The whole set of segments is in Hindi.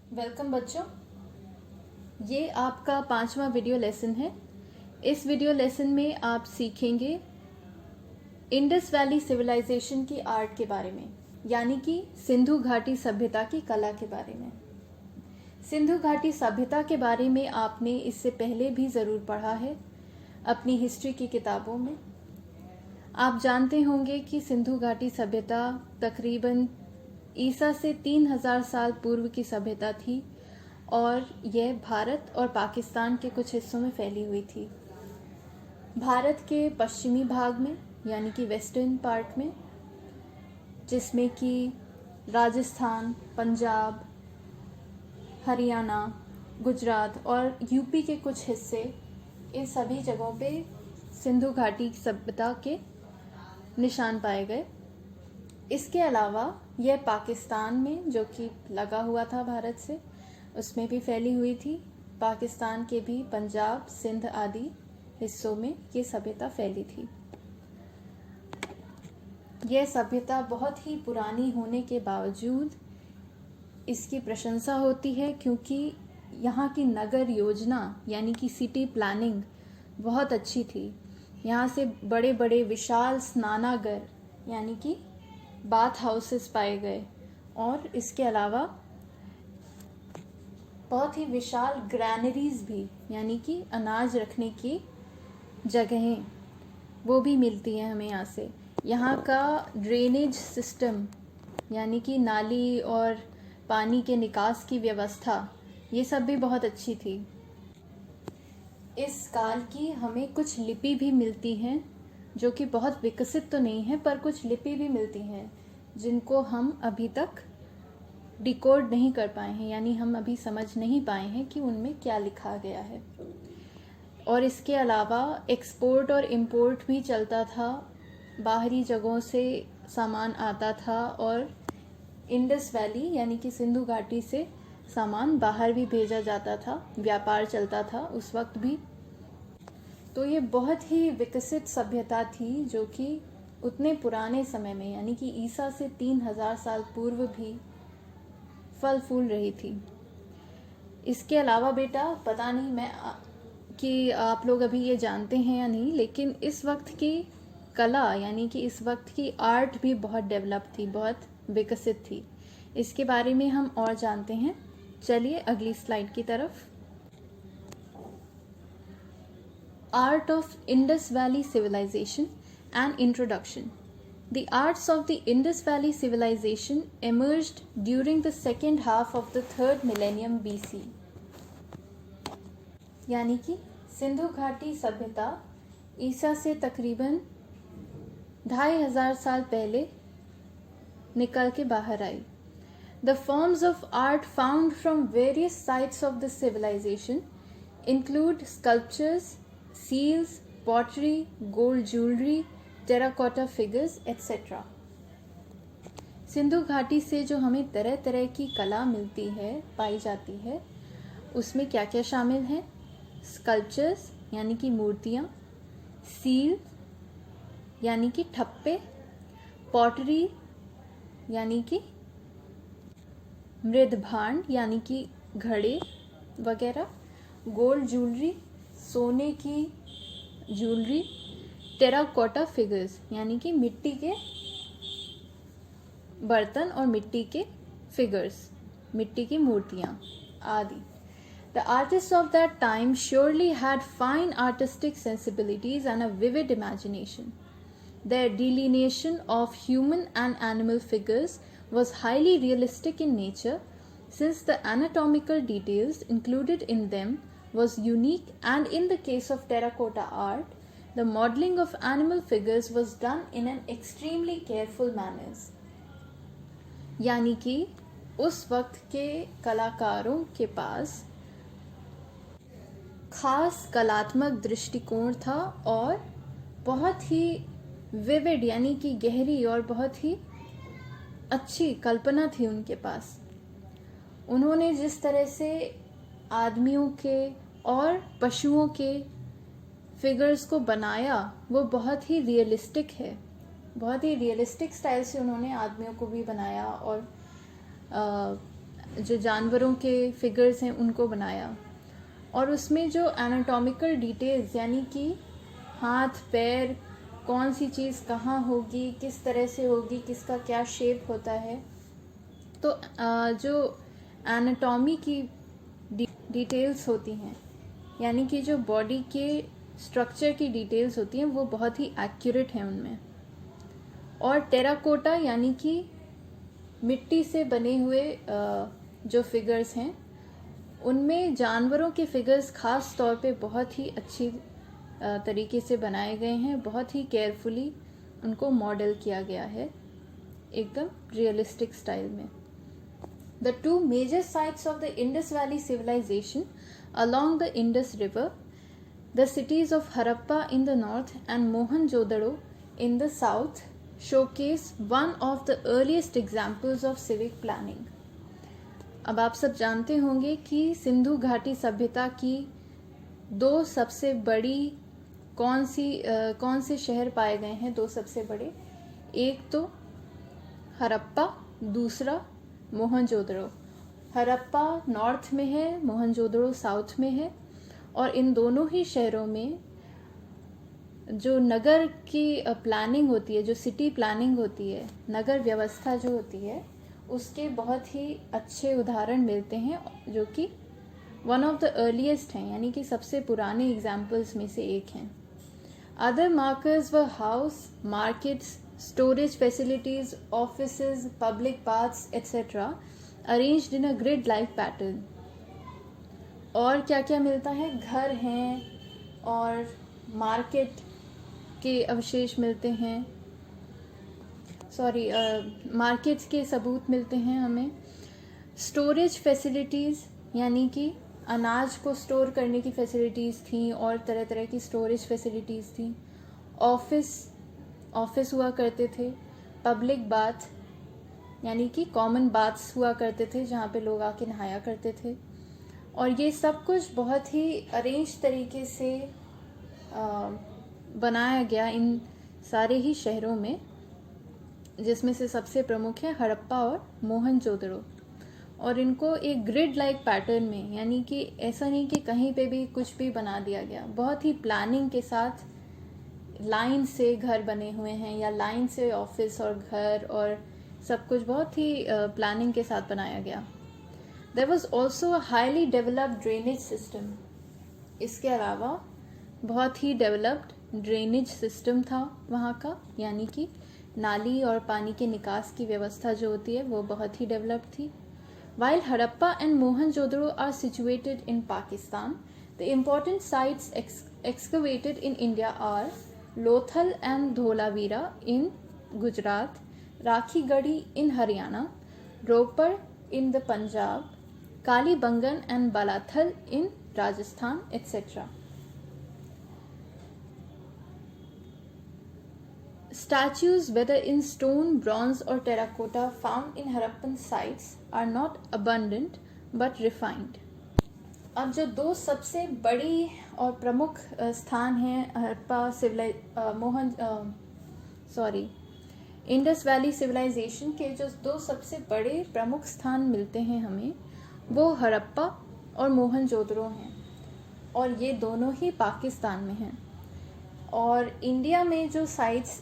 वेलकम बच्चों, ये आपका 5वां वीडियो लेसन है। इस वीडियो लेसन में आप सीखेंगे इंडस वैली सिविलाइजेशन की आर्ट के बारे में, यानी कि सिंधु घाटी सभ्यता की कला के बारे में। सिंधु घाटी सभ्यता के बारे में आपने इससे पहले भी ज़रूर पढ़ा है अपनी हिस्ट्री की किताबों में। आप जानते होंगे कि सिंधु घाटी सभ्यता तकरीबन ईसा से 3000 साल पूर्व की सभ्यता थी और यह भारत और पाकिस्तान के कुछ हिस्सों में फैली हुई थी। भारत के पश्चिमी भाग में, यानी कि वेस्टर्न पार्ट में, जिसमें कि राजस्थान, पंजाब, हरियाणा, गुजरात और यूपी के कुछ हिस्से, इन सभी जगहों पे सिंधु घाटी सभ्यता के निशान पाए गए। इसके अलावा यह पाकिस्तान में, जो कि लगा हुआ था भारत से, उसमें भी फैली हुई थी। पाकिस्तान के भी पंजाब, सिंध आदि हिस्सों में ये सभ्यता फैली थी। यह सभ्यता बहुत ही पुरानी होने के बावजूद इसकी प्रशंसा होती है, क्योंकि यहाँ की नगर योजना यानी कि सिटी प्लानिंग बहुत अच्छी थी। यहाँ से बड़े बड़े विशाल स्नानागार यानी कि बाथ हाउसेस पाए गए और इसके अलावा बहुत ही विशाल ग्रैनरीज भी, यानी कि अनाज रखने की जगहें, वो भी मिलती हैं हमें यहाँ से। यहाँ का ड्रेनेज सिस्टम यानी कि नाली और पानी के निकास की व्यवस्था, ये सब भी बहुत अच्छी थी। इस काल की हमें कुछ लिपि भी मिलती हैं, जो कि बहुत विकसित तो नहीं है, पर कुछ लिपि भी मिलती हैं जिनको हम अभी तक डिकोड नहीं कर पाए हैं, यानी हम अभी समझ नहीं पाए हैं कि उनमें क्या लिखा गया है। और इसके अलावा एक्सपोर्ट और इंपोर्ट भी चलता था, बाहरी जगहों से सामान आता था और इंडस वैली यानी कि सिंधु घाटी से सामान बाहर भी भेजा जाता था, व्यापार चलता था उस वक्त भी। तो ये बहुत ही विकसित सभ्यता थी, जो कि उतने पुराने समय में, यानी कि ईसा से 3000 साल पूर्व भी फल फूल रही थी। इसके अलावा बेटा, पता नहीं मैं कि आप लोग अभी ये जानते हैं या नहीं, लेकिन इस वक्त की कला यानी कि इस वक्त की आर्ट भी बहुत डेवलप थी, बहुत विकसित थी। इसके बारे में हम और जानते हैं। चलिए अगली स्लाइड की तरफ। Art of Indus valley civilization and introduction. The arts of the Indus Valley civilization emerged during the second half of the 3rd millennium BC. यानी कि सिंधु घाटी सभ्यता ईसा से तकरीबन 2500 साल पहले निकल के बाहर आई। The forms of art found from various sites of the civilization include sculptures, seals, pottery, gold jewelry, terracotta figures etcetera. Sindhu घाटी से जो हमें तरह तरह की कला मिलती है, पाई जाती है, उसमें क्या क्या शामिल है? स्कल्पचर्स यानी कि मूर्तियाँ, सील यानी कि ठप्पे, पॉटरी यानी कि मृदभांड यानी कि घड़े वगैरह, गोल्ड ज्वेलरी सोने की ज्वेलरी, टेराकोटा फिगर्स यानी कि मिट्टी के बर्तन और मिट्टी के फिगर्स, मिट्टी की मूर्तियाँ आदि। The artists of that time surely had fine artistic sensibilities and a vivid imagination. Their delineation of human and animal figures was highly realistic in nature, since the anatomical details included in them was unique, and in the case of terracotta art, the modeling of animal figures was done in an extremely careful manners. यानी कि उस वक्त के कलाकारों के पास खास कलात्मक दृष्टिकोण था और बहुत ही विविड यानी कि गहरी और बहुत ही अच्छी कल्पना थी उनके पास। उन्होंने जिस तरह से आदमियों के और पशुओं के फिगर्स को बनाया, वो बहुत ही रियलिस्टिक है। बहुत ही रियलिस्टिक स्टाइल से उन्होंने आदमियों को भी बनाया और जो जानवरों के फिगर्स हैं उनको बनाया, और उसमें जो एनाटॉमिकल डिटेल्स यानी कि हाथ पैर, कौन सी चीज़ कहाँ होगी, किस तरह से होगी, किसका क्या शेप होता है, तो जो एनाटॉमी की डिटेल्स होती हैं यानी कि जो बॉडी के स्ट्रक्चर की डिटेल्स होती हैं वो बहुत ही एक्यूरेट हैं उनमें। और टेराकोटा यानी कि मिट्टी से बने हुए जो फिगर्स हैं उनमें जानवरों के फिगर्स ख़ास तौर पे बहुत ही अच्छी तरीके से बनाए गए हैं, बहुत ही केयरफुली उनको मॉडल किया गया है एकदम रियलिस्टिक स्टाइल में। The two major sites of the Indus Valley civilization along the Indus River, the cities of Harappa in the north and Mohenjo-daro in the south, showcase one of the earliest examples of civic planning. अब आप सब जानते होंगे कि सिंधु घाटी सभ्यता की दो सबसे बड़ी कौन से शहर पाए गए हैं, दो सबसे बड़े, एक तो हरप्पा, दूसरा मोहनजोदड़ो। हरप्पा नॉर्थ में है, मोहनजोदड़ो साउथ में है, और इन दोनों ही शहरों में जो नगर की प्लानिंग होती है, जो सिटी प्लानिंग होती है, नगर व्यवस्था जो होती है, उसके बहुत ही अच्छे उदाहरण मिलते हैं, जो कि वन ऑफ द अर्लीस्ट हैं यानी कि सबसे पुराने एग्जाम्पल्स में से एक हैं। अदर मार्कर्स व house, markets, storage facilities, offices, public baths, etc. arranged in a grid-like pattern. और क्या क्या मिलता है, घर हैं और मार्केट के अवशेष मिलते हैं, मार्केट्स के सबूत मिलते हैं हमें। स्टोरेज फैसिलिटीज़ यानी कि अनाज को स्टोर करने की फैसिलिटीज़ थी और तरह तरह की स्टोरेज फैसिलिटीज़ थी। ऑफिस हुआ करते थे। पब्लिक बाथ यानी कि कॉमन बाथ्स हुआ करते थे जहाँ पे लोग आके नहाया करते थे। और ये सब कुछ बहुत ही अरेंज तरीके से बनाया गया इन सारे ही शहरों में, जिसमें से सबसे प्रमुख है हड़प्पा और मोहनजोदड़ो। और इनको एक ग्रिड लाइक पैटर्न में, यानी कि ऐसा नहीं कि कहीं पे भी कुछ भी बना दिया गया, बहुत ही प्लानिंग के साथ लाइन से घर बने हुए हैं या लाइन से ऑफिस और घर और सब कुछ बहुत ही प्लानिंग के साथ बनाया गया। There was also a highly developed drainage system. इसके अलावा बहुत ही डेवलप्ड ड्रेनेज सिस्टम था वहाँ का, यानी कि नाली और पानी के निकास की व्यवस्था जो होती है वो बहुत ही डेवलप्ड थी। While Harappa and Mohenjo-daro are situated in Pakistan, the important sites excavated in India are Lothal and Dholavira in Gujarat, Rakhigarhi in Haryana, Ropar in the Punjab, Kalibangan and Balathal in Rajasthan, etc. Statues, whether in stone, bronze or terracotta, found in Harappan sites are not abundant but refined. अब जो दो सबसे बड़ी और प्रमुख स्थान हैं हड़प्पा इंडस वैली सिविलाइजेशन के, जो दो सबसे बड़े प्रमुख स्थान मिलते हैं हमें, वो हड़प्पा और मोहनजोदड़ो हैं, और ये दोनों ही पाकिस्तान में हैं। और इंडिया में जो साइट्स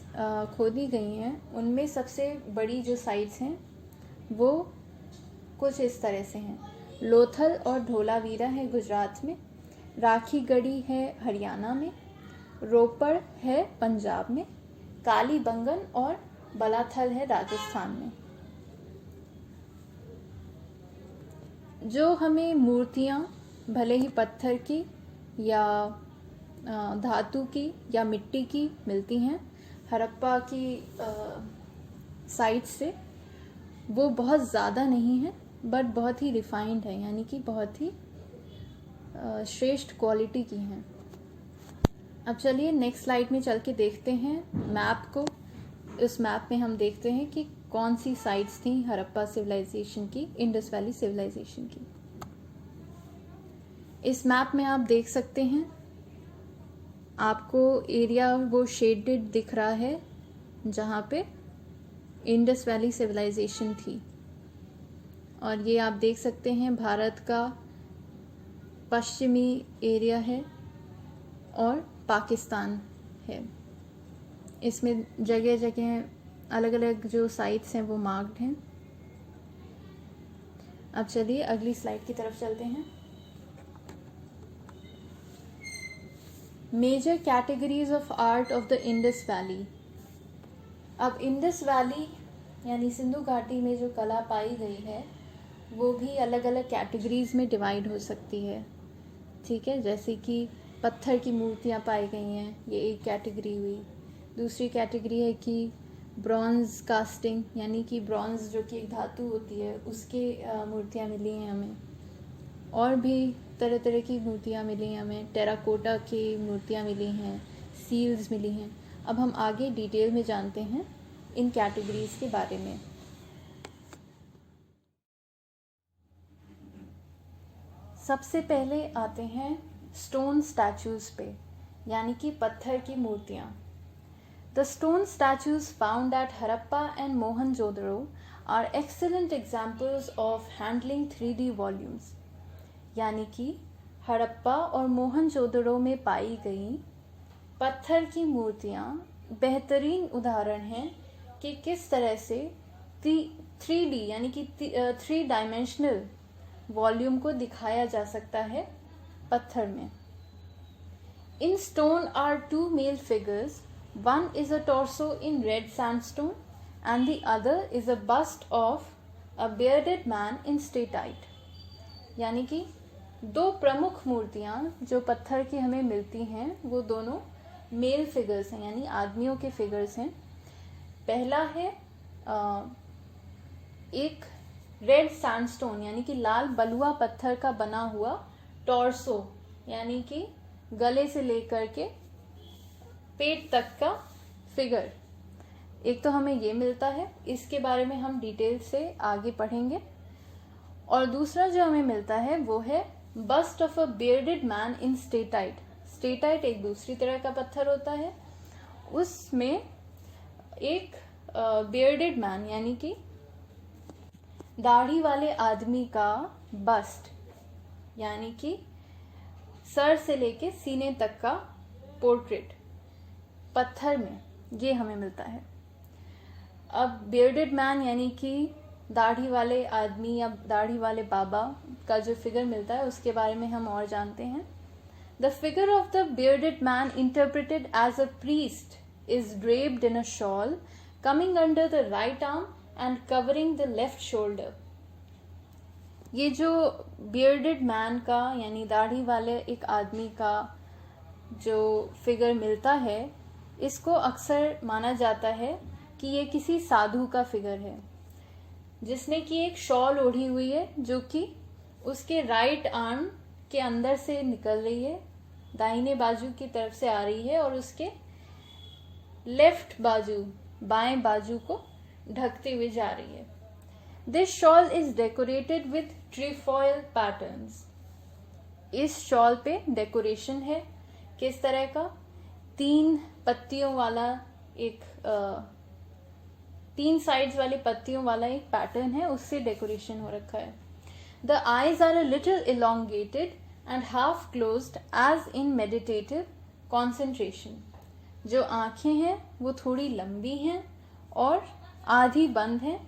खोदी गई हैं उनमें सबसे बड़ी जो साइट्स हैं वो कुछ इस तरह से हैं। लोथल और धोलावीरा है गुजरात में, राखीगढ़ी है हरियाणा में, रोपड़ है पंजाब में, कालीबंगन और बलाथल है राजस्थान में। जो हमें मूर्तियाँ भले ही पत्थर की या धातु की या मिट्टी की मिलती हैं हड़प्पा की साइट से, वो बहुत ज़्यादा नहीं है बट बहुत ही रिफाइंड है, यानी कि बहुत ही श्रेष्ठ क्वालिटी की हैं। अब चलिए नेक्स्ट स्लाइड में चल के देखते हैं मैप को। इस मैप में हम देखते हैं कि कौन सी साइट्स थी हड़प्पा सिविलाइजेशन की, इंडस वैली सिविलाइजेशन की। इस मैप में आप देख सकते हैं, आपको एरिया वो शेडेड दिख रहा है जहाँ पे इंडस वैली सिविलाइजेशन थी। और ये आप देख सकते हैं भारत का पश्चिमी एरिया है और पाकिस्तान है। इसमें जगह जगह अलग अलग जो साइट्स हैं वो मार्क्ड हैं। अब चलिए अगली स्लाइड की तरफ चलते हैं। Major categories of art of the Indus valley. अब इंडस वैली यानी सिंधु घाटी में जो कला पाई गई है वो भी अलग अलग कैटेगरीज में डिवाइड हो सकती है, ठीक है। जैसे कि पत्थर की मूर्तियाँ पाई गई हैं, ये एक कैटेगरी हुई। दूसरी कैटेगरी है कि ब्रॉन्ज कास्टिंग, यानी कि ब्रॉन्ज जो कि एक धातु होती है उसके मूर्तियाँ मिली हैं हमें। और भी तरह तरह की मूर्तियाँ मिली हैं हमें, टेराकोटा की मूर्तियाँ मिली हैं, सील्स मिली हैं। अब हम आगे डिटेल में जानते हैं इन कैटेगरीज के बारे में। सबसे पहले आते हैं स्टोन स्टैचूज पे, यानी कि पत्थर की मूर्तियाँ। The stone statues found at Harappa and Mohenjodaro are excellent examples of handling 3D volumes. यानी कि हड़प्पा और मोहनजोदड़ो में पाई गई पत्थर की मूर्तियाँ बेहतरीन उदाहरण हैं कि किस तरह से 3D यानी कि 3 डायमेंशनल वॉल्यूम को दिखाया जा सकता है पत्थर में। इन stone are 2 male figures, one is a torso in red sandstone and the other is a bust of a bearded man in steatite। यानी कि दो प्रमुख मूर्तियाँ जो पत्थर की हमें मिलती हैं वो दोनों मेल फिगर्स हैं, यानी आदमियों के फिगर्स हैं। पहला है एक रेड सैंडस्टोन यानी कि लाल बलुआ पत्थर का बना हुआ टॉर्सो, यानी कि गले से लेकर के पेट तक का फिगर। एक तो हमें ये मिलता है, इसके बारे में हम डिटेल से आगे पढ़ेंगे। और दूसरा जो हमें मिलता है वो है bust of a bearded man in steatite. Steatite एक दूसरी तरह का पत्थर होता है, उसमें एक बियर्डेड मैन यानी कि दाढ़ी वाले आदमी का बस्ट, यानी कि सर से लेके सीने तक का पोर्ट्रेट पत्थर में, ये हमें मिलता है। अब बियर्डेड मैन यानी कि दाढ़ी वाले आदमी या दाढ़ी वाले बाबा का जो फिगर मिलता है उसके बारे में हम और जानते हैं। The figure of the bearded man interpreted as a priest is draped in a shawl coming under the right arm and covering the left shoulder. ये जो बियर्डेड मैन का यानी दाढ़ी वाले एक आदमी का जो फिगर मिलता है, इसको अक्सर माना जाता है कि ये किसी साधु का फिगर है जिसने कि एक शॉल ओढ़ी हुई है जो कि उसके राइट आर्म के अंदर से निकल रही है, दाहिने बाजू की तरफ से आ रही है और उसके लेफ्ट बाजू बाएं बाजू को ढकते हुए जा रही है। This shawl is decorated with trefoil patterns. इस शॉल पे डेकोरेशन है किस तरह का, 3 पत्तियों वाला एक 3 साइड्स वाले पत्तियों वाला एक पैटर्न है, उससे डेकोरेशन हो रखा है। The eyes are a little elongated and half closed as in meditative concentration. जो आंखें हैं वो थोड़ी लंबी हैं और आधी बंद हैं।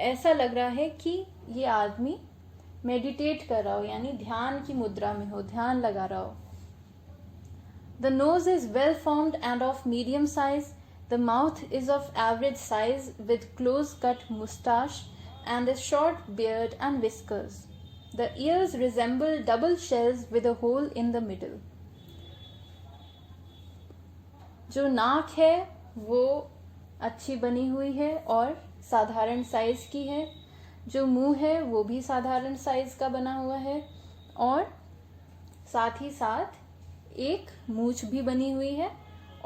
ऐसा लग रहा है कि ये आदमी मेडिटेट कर रहा हो, यानी ध्यान की मुद्रा में हो, ध्यान लगा रहा हो। The nose is well formed and of medium size. The mouth is of average size with close cut moustache and a short beard and whiskers. The ears resemble double shells with a hole in the middle. जो नाक है वो अच्छी बनी हुई है और साधारण साइज की है। जो मुंह है वो भी साधारण साइज का बना हुआ है और साथ ही साथ एक मूंछ भी बनी हुई है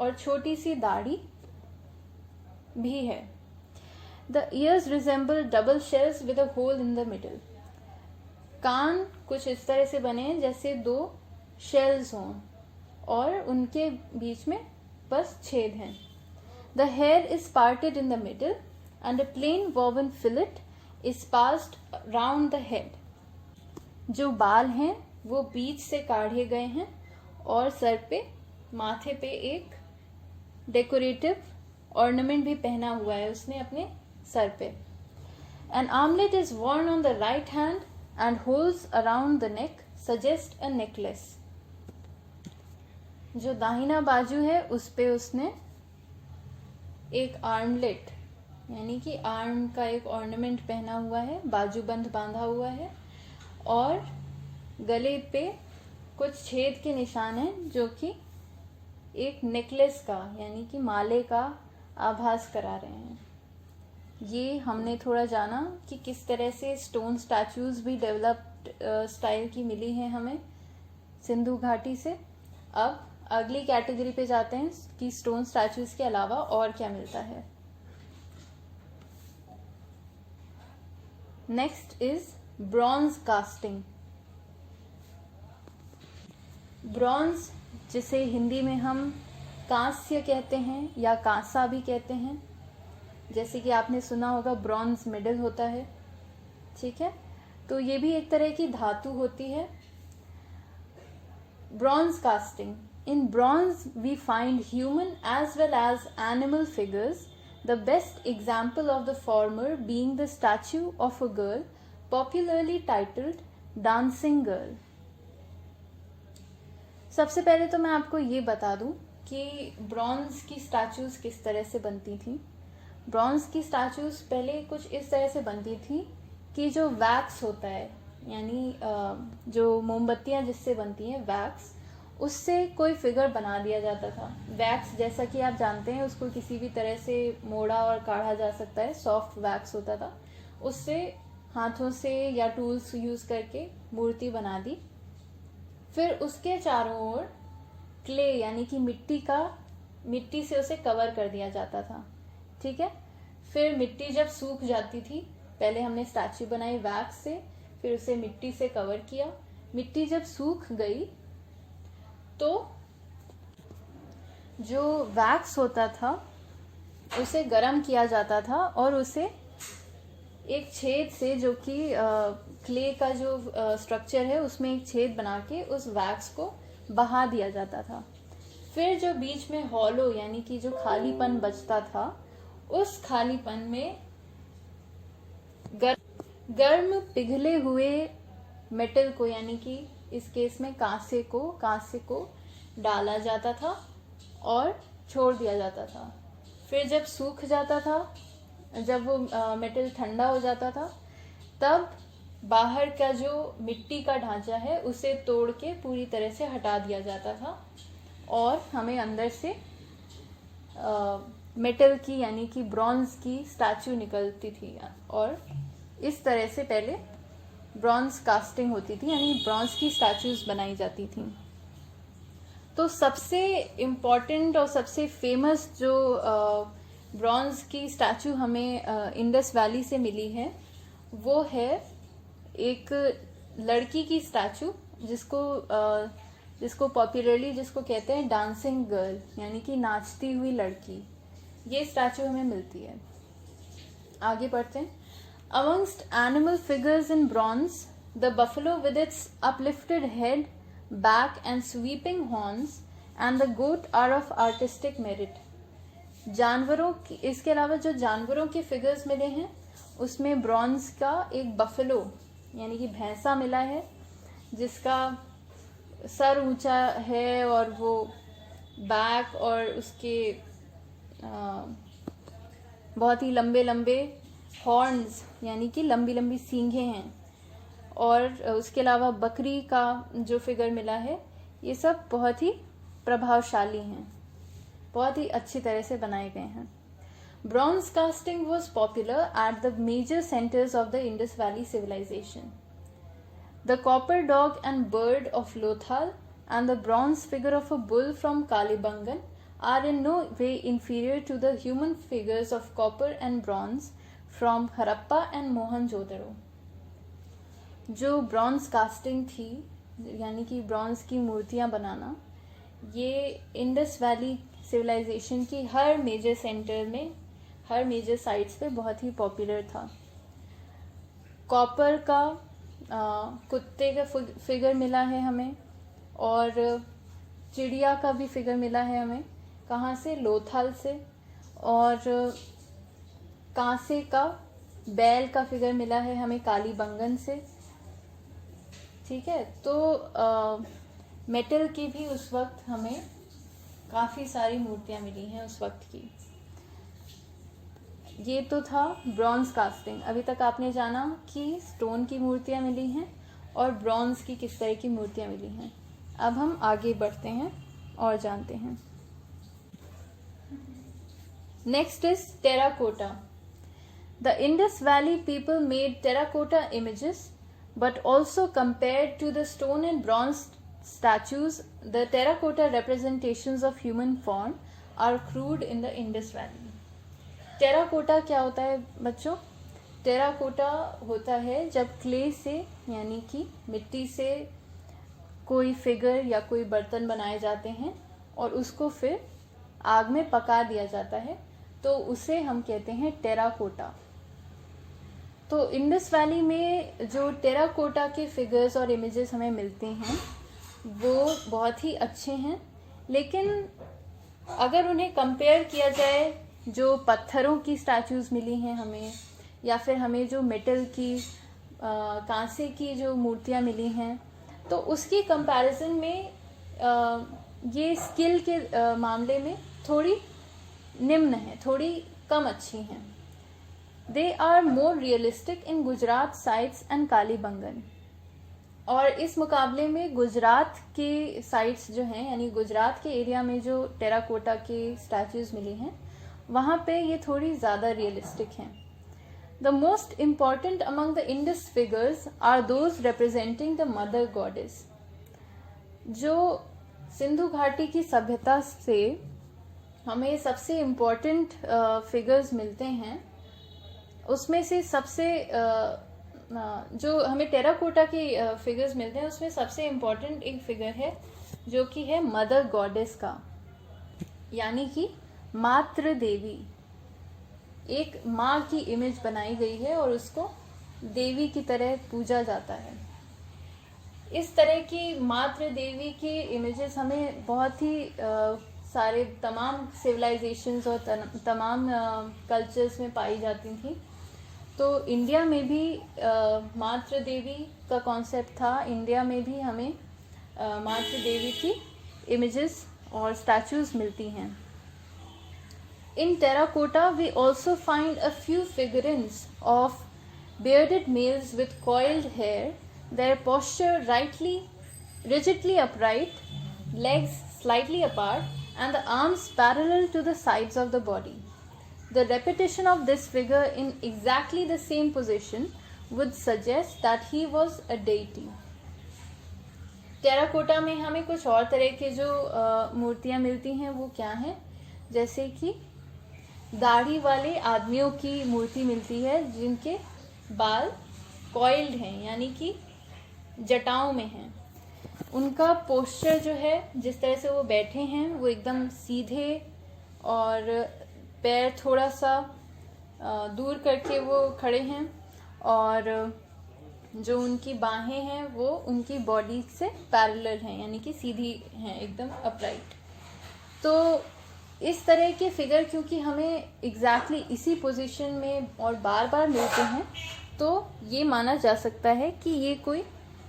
और छोटी सी दाढ़ी भी है। The ears resemble double shells with a hole in the middle. कान कुछ इस तरह से बने हैं जैसे 2 शेल्स हों और उनके बीच में बस छेद हैं। The here is parted in the middle and a plain woven fillet is passed round the head. जो बाल हैं वो बीच से काढ़े गए हैं और सर पे, माथे पे एक डेकोरेटिव ऑर्नामेंट भी पहना हुआ है उसने अपने सर पे। An armlet is worn on the right hand and holes around the neck suggest a necklace. जो दाहिना बाजू है उस पे उसने एक आर्मलेट यानी कि आर्म का एक ऑर्नामेंट पहना हुआ है, बाजूबंद बांधा हुआ है और गले पे कुछ छेद के निशान हैं जो कि एक नेकलेस का यानी कि माले का आभास करा रहे हैं। ये हमने थोड़ा जाना कि किस तरह से स्टोन स्टैचूज भी डेवलप्ड स्टाइल की मिली हैं हमें सिंधु घाटी से। अब अगली कैटेगरी पे जाते हैं कि स्टोन स्टैचूज के अलावा और क्या मिलता है। Next is bronze casting. Bronze, जिसे हिंदी में हम कांस्य कहते हैं या कांसा भी कहते हैं, जैसे कि आपने सुना होगा ब्रॉन्ज मेडल होता है, ठीक है, तो ये भी एक तरह की धातु होती है। Bronze casting. In bronze we find human as well as animal figures, the best example of the former being the statue of a girl popularly titled Dancing Girl. सबसे पहले तो मैं आपको ये बता दूं कि ब्रॉन्ज की स्टैचूज किस तरह से बनती थी। ब्रॉन्ज की स्टैचूज पहले कुछ इस तरह से बनती थी कि जो वैक्स होता है यानी जो मोमबत्तियां जिससे बनती हैं वैक्स, उससे कोई फिगर बना दिया जाता था। वैक्स जैसा कि आप जानते हैं उसको किसी भी तरह से मोड़ा और काढ़ा जा सकता है, सॉफ्ट वैक्स होता था। उससे हाथों से या टूल्स यूज करके मूर्ति बना दी। फिर उसके चारों ओर क्ले यानी कि मिट्टी से उसे कवर कर दिया जाता था, ठीक है। फिर मिट्टी जब सूख जाती थी, पहले हमने स्टैचू बनाई वैक्स से, फिर उसे मिट्टी से कवर किया। मिट्टी जब सूख गई तो जो वैक्स होता था उसे गर्म किया जाता था और उसे एक छेद से, जो कि क्ले का जो स्ट्रक्चर है उसमें एक छेद बना के उस वैक्स को बहा दिया जाता था। फिर जो बीच में हॉलो यानी कि जो खालीपन बचता था, उस खालीपन में गर्म पिघले हुए मेटल को यानी कि इस केस में कांसे को डाला जाता था और छोड़ दिया जाता था। फिर जब सूख जाता था, जब वो मेटल ठंडा हो जाता था, तब बाहर का जो मिट्टी का ढांचा है उसे तोड़ के पूरी तरह से हटा दिया जाता था और हमें अंदर से मेटल की यानी कि ब्रॉन्ज की स्टैचू निकलती थी। और इस तरह से पहले ब्रॉन्ज कास्टिंग होती थी यानी ब्रॉन्ज की स्टैचूज बनाई जाती थी। तो सबसे इम्पॉर्टेंट और सबसे फेमस जो ब्रॉन्ज की स्टैचू हमें इंडस वैली से मिली है वो है एक लड़की की स्टैचू जिसको पॉपुलरली कहते हैं डांसिंग गर्ल यानी कि नाचती हुई लड़की। ये स्टैचू हमें मिलती है। आगे बढ़ते हैं। Amongst animal figures in bronze, the buffalo with its uplifted head, back and sweeping horns and the goat are of artistic merit. इसके अलावा जो जानवरों के फिगर्स मिले हैं उसमें ब्रॉन्ज का एक बफलो यानी कि भैंसा मिला है जिसका सर ऊंचा है और वो बैक और उसके बहुत ही लंबे लंबे हॉर्न्स यानी कि लंबी लंबी सींगें हैं। और उसके अलावा बकरी का जो फिगर मिला है, ये सब बहुत ही प्रभावशाली हैं, बहुत ही अच्छी तरह से बनाए गए हैं। Bronze casting was popular at the major centres of the Indus valley civilization. The copper dog and bird of Lothal and the bronze figure of a bull from Kalibangan are in no way inferior to the human figures of copper and bronze from Harappa and Mohenjo-daro. जो ब्रॉन्ज कास्टिंग थी यानी कि ब्रॉन्ज की मूर्तियां बनाना, ये इंडस वैली सिविलाइजेशन की हर मेजर सेंटर में, हर मेजर साइट्स पे बहुत ही पॉपुलर था। कॉपर का कुत्ते का फिगर मिला है हमें, और चिड़िया का भी फिगर मिला है हमें। कहाँ से? लोथल से। और कांसे का बैल का फिगर मिला है हमें कालीबंगन से। ठीक है, तो मेटल की भी उस वक्त हमें काफ़ी सारी मूर्तियाँ मिली हैं उस वक्त की। ये तो था ब्रॉन्ज कास्टिंग। अभी तक आपने जाना कि स्टोन की मूर्तियाँ मिली हैं और ब्रॉन्ज की किस तरह की मूर्तियाँ मिली हैं। अब हम आगे बढ़ते हैं और जानते हैं। Next is terracotta. The Indus Valley people made terracotta images, but also compared to the stone and bronze statues, the terracotta representations of human form are crude in the Indus Valley. Terracotta क्या होता है बच्चों? टेराकोटा होता है जब क्ले से यानी कि मिट्टी से कोई फिगर या कोई बर्तन बनाए जाते हैं और उसको फिर आग में पका दिया जाता है, तो उसे हम कहते हैं टेराकोटा। तो इंडस वैली में जो टेराकोटा के फिगर्स और इमेजेस हमें मिलते हैं वो बहुत ही अच्छे हैं, लेकिन अगर उन्हें कंपेयर किया जाए जो पत्थरों की स्टैचूज़ मिली हैं हमें, या फिर हमें जो मेटल की कांसे की जो मूर्तियाँ मिली हैं, तो उसकी कंपैरिजन में ये स्किल के मामले में थोड़ी निम्न है, थोड़ी कम अच्छी हैं। They are more realistic in Gujarat sites and Kalibangan. और इस मुकाबले में गुजरात के साइट्स जो हैं, यानी गुजरात के एरिया में जो टेराकोटा के स्टैचूज़ मिली हैं, वहाँ पे ये थोड़ी ज़्यादा रियलिस्टिक हैं। The most important among the Indus figures are those representing the mother goddess. जो सिंधु घाटी की सभ्यता से हमें सबसे इम्पॉर्टेंट फिगर्स मिलते हैं, उसमें से सबसे जो हमें टेराकोटा की फिगर्स मिलते हैं उसमें सबसे इम्पॉर्टेंट एक फिगर है जो कि है मदर गॉडेस का, यानी कि मातृ देवी। एक माँ की इमेज बनाई गई है और उसको देवी की तरह पूजा जाता है। इस तरह की मातृ देवी की इमेजेस हमें बहुत ही सारे तमाम सिविलाइजेशंस और तमाम कल्चर्स में पाई जाती थी। तो इंडिया में भी मातृ देवी का कॉन्सेप्ट था। इंडिया में भी हमें मातृ देवी की इमेजेस और स्टैचूज़ मिलती हैं। In terracotta, we also find a few figurines of bearded males with coiled hair, their posture rigidly upright, legs slightly apart, and the arms parallel to the sides of the body. The repetition of this figure in exactly the same position would suggest that he was a deity. Terracotta में हमें कुछ और तरह के जो मूर्तियाँ मिलती हैं वो क्या हैं? जैसे कि दाढ़ी वाले आदमियों की मूर्ति मिलती है जिनके बाल कॉइल्ड हैं, यानी कि जटाओं में हैं। उनका पोस्चर जो है, जिस तरह से वो बैठे हैं, वो एकदम सीधे और पैर थोड़ा सा दूर करके वो खड़े हैं, और जो उनकी बाहें हैं वो उनकी बॉडी से पैरेलल हैं, यानी कि सीधी हैं, एकदम अपराइट। तो इस तरह के फिगर क्योंकि हमें एग्जैक्टली इसी पोजीशन में और बार बार मिलते हैं, तो ये माना जा सकता है कि ये कोई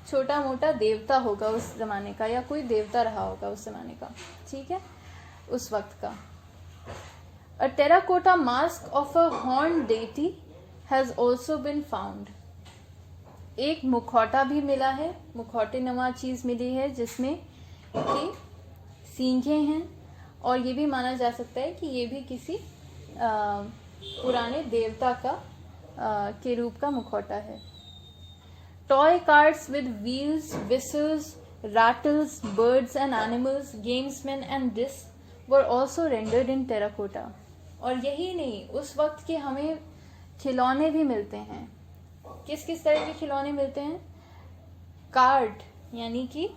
छोटा मोटा देवता होगा उस ज़माने का, या कोई देवता रहा होगा उस ज़माने का। ठीक है, उस वक्त का। A terracotta mask of a horned deity has also been found. एक मुखौटा भी मिला है, मुखौटे नुमा चीज़ मिली है जिसमें कि सींगें हैं, और ये भी माना जा सकता है कि ये भी किसी पुराने देवता का के रूप का मुखौटा है। Toy carts with wheels, whistles, rattles, birds and animals, gamesmen and discs were also rendered in terracotta. और यही नहीं, उस वक्त के हमें खिलौने भी मिलते हैं। किस किस तरह के खिलौने मिलते हैं? कार्ट, यानी कि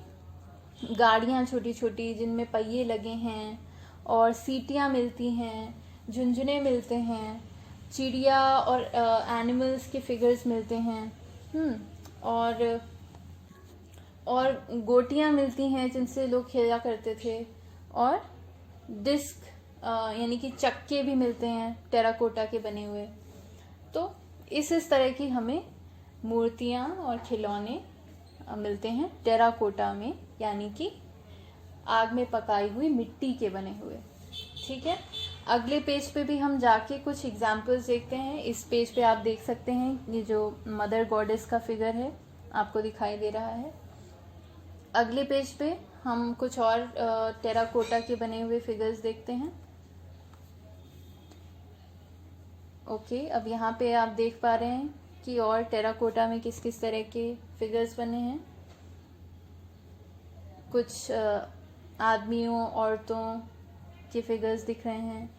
गाड़ियाँ छोटी छोटी जिनमें पहिए लगे हैं, और सीटियाँ मिलती हैं, झुंझुने मिलते हैं, चिड़िया और एनिमल्स के फिगर्स मिलते हैं, और गोटियां मिलती हैं जिनसे लोग खेला करते थे, और डिस्क यानी कि चक्के भी मिलते हैं टेराकोटा के बने हुए। तो इस तरह की हमें मूर्तियां और खिलौने मिलते हैं टेराकोटा में, यानी कि आग में पकाई हुई मिट्टी के बने हुए। ठीक है, अगले पेज पे भी हम जाके कुछ एग्जाम्पल्स देखते हैं। इस पेज पे आप देख सकते हैं ये जो मदर गॉडेस का फिगर है आपको दिखाई दे रहा है। अगले पेज पे हम कुछ और टेराकोटा के बने हुए फिगर्स देखते हैं। ओके, अब यहाँ पे आप देख पा रहे हैं कि और टेराकोटा में किस किस तरह के फिगर्स बने हैं। कुछ आदमियों औरतों के फिगर्स दिख रहे हैं,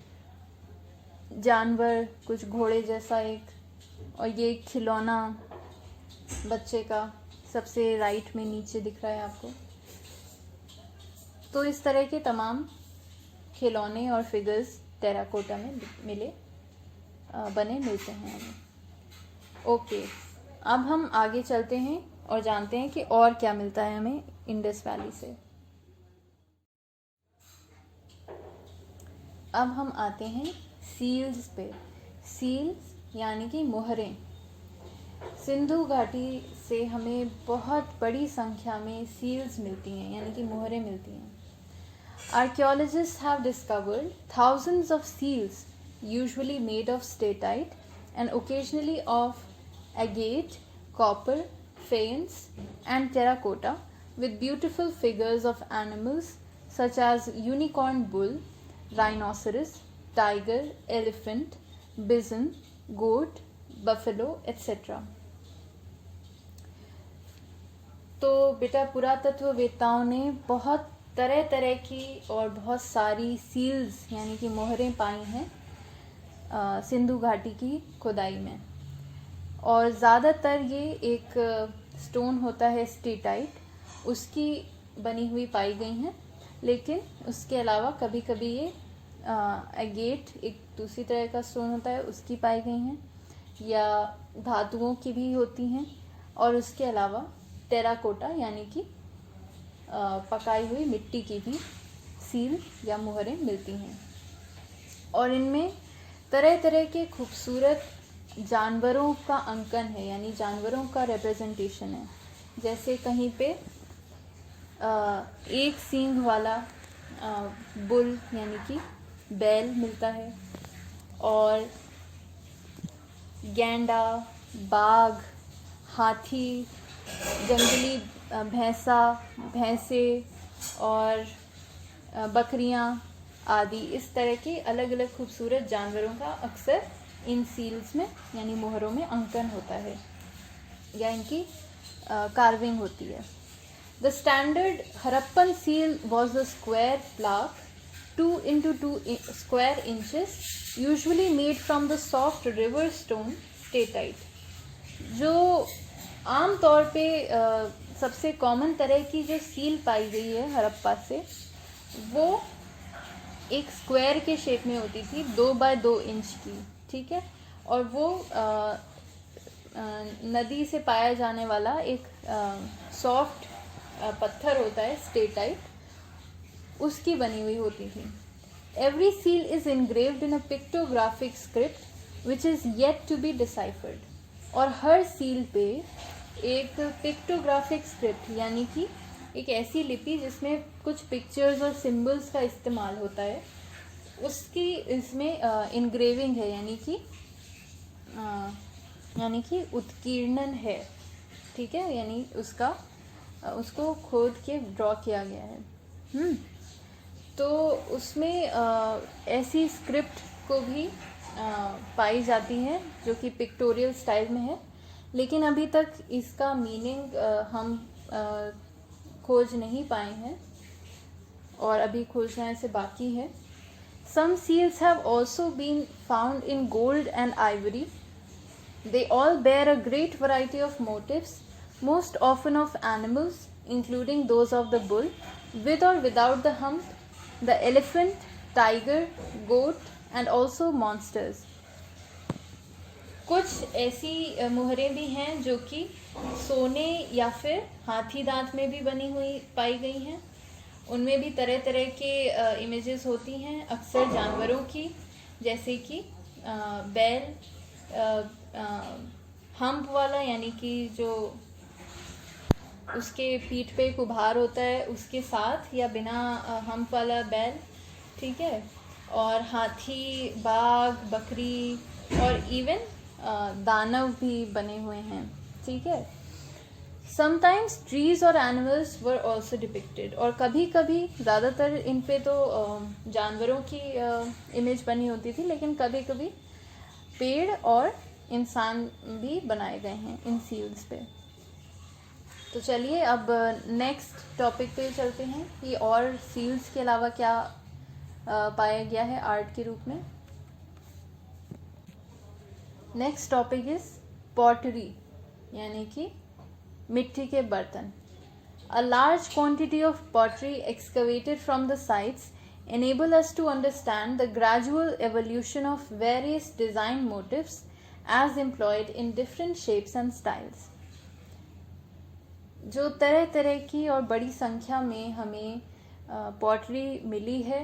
जानवर, कुछ घोड़े जैसा एक, और ये खिलौना बच्चे का सबसे राइट में नीचे दिख रहा है आपको। तो इस तरह के तमाम खिलौने और फिगर्स टेराकोटा में बने मिलते हैं हमें। ओके, अब हम आगे चलते हैं और जानते हैं कि और क्या मिलता है हमें इंडस वैली से। अब हम आते हैं सील्स पे। सील्स यानी कि मोहरें। सिंधु घाटी से हमें बहुत बड़ी संख्या में सील्स मिलती हैं, यानी कि मोहरें मिलती हैं। Archaeologists have discovered thousands of seals, usually made of steatite and occasionally of agate, copper, faience, and terracotta, with beautiful figures of animals such as unicorn bull, rhinoceros, tiger, elephant, bison, goat, buffalo, etc. तो बेटा पुरातत्ववेत्ताओं ने बहुत तरह तरह की और बहुत सारी सील्स यानी कि मोहरें पाई हैं सिंधु घाटी की खुदाई में। और ज़्यादातर ये एक स्टोन होता है स्टेटाइट, उसकी बनी हुई पाई गई हैं, लेकिन उसके अलावा कभी कभी ये एगेट एक दूसरी तरह का स्टोन होता है उसकी पाई गई हैं, या धातुओं की भी होती हैं, और उसके अलावा टेराकोटा यानी कि पकाई हुई मिट्टी की भी सील या मुहरें मिलती हैं। और इनमें तरह तरह के खूबसूरत जानवरों का अंकन है, यानी जानवरों का रिप्रेजेंटेशन है। जैसे कहीं पे एक सींग वाला बुल यानी कि बैल मिलता है, और गैंडा, बाघ, हाथी, जंगली भैंसे और बकरियां आदि, इस तरह के अलग अलग खूबसूरत जानवरों का अक्सर इन सील्स में यानी मोहरों में अंकन होता है या इनकी कार्विंग होती है। The standard Harappan seal was a square plaque 2 into 2 square inches, usually made from the soft river stone steatite, जो आम तौर पे सबसे कॉमन तरह की जो सील पाई गई है हड़प्पा से, वो एक स्क्वायर के शेप में होती थी, 2 by 2 इंच की। ठीक है, और वो नदी से पाया जाने वाला एक सॉफ्ट पत्थर होता है स्टेटाइट, उसकी बनी हुई होती थी। Every seal is engraved in a pictographic script which is yet to be deciphered, और हर सील पे एक पिक्टोग्राफिक स्क्रिप्ट यानी कि एक ऐसी लिपि जिसमें कुछ पिक्चर्स और सिंबल्स का इस्तेमाल होता है, उसकी इसमें इनग्रेविंग है, यानी कि उत्कीर्णन है। ठीक है, यानी उसको खोद के ड्रॉ किया गया है। तो उसमें ऐसी स्क्रिप्ट को भी पाई जाती है जो कि पिक्टोरियल स्टाइल में है, लेकिन अभी तक इसका मीनिंग हम खोज नहीं पाए हैं और अभी खोजना ऐसे बाकी है। Some seals have also been found in gold and ivory. They all bear a great variety of motifs, most often of animals, including those of the bull, with or without the hump, the elephant, tiger, goat, and also monsters. कुछ ऐसी मुहरें भी हैं जो कि सोने या फिर हाथी दांत में भी बनी हुई पाई गई हैं। उनमें भी तरह तरह के इमेजेस होती हैं, अक्सर जानवरों की, जैसे कि बैल, हम्प वाला यानी कि जो उसके पीठ पे एक उभार होता है उसके साथ, या बिना हम्प वाला बैल, ठीक है। और हाथी, बाघ, बकरी और इवन दानव भी बने हुए हैं, ठीक है। समटाइम्स ट्रीज और एनिमल्स वर ऑल्सो डिपिक्टेड, और कभी कभी, ज़्यादातर इन पे तो जानवरों की इमेज बनी होती थी, लेकिन कभी कभी पेड़ और इंसान भी बनाए गए हैं इन सील्स पे। तो चलिए अब नेक्स्ट टॉपिक पे चलते हैं कि और सील्स के अलावा क्या पाया गया है आर्ट के रूप में। नेक्स्ट टॉपिक इज पॉटरी, यानी कि मिट्टी के बर्तन। A large quantity of pottery excavated from the sites enable us to understand the gradual evolution of various design motifs as employed in different shapes and styles. जो तरह तरह की और बड़ी संख्या में हमें पॉटरी मिली है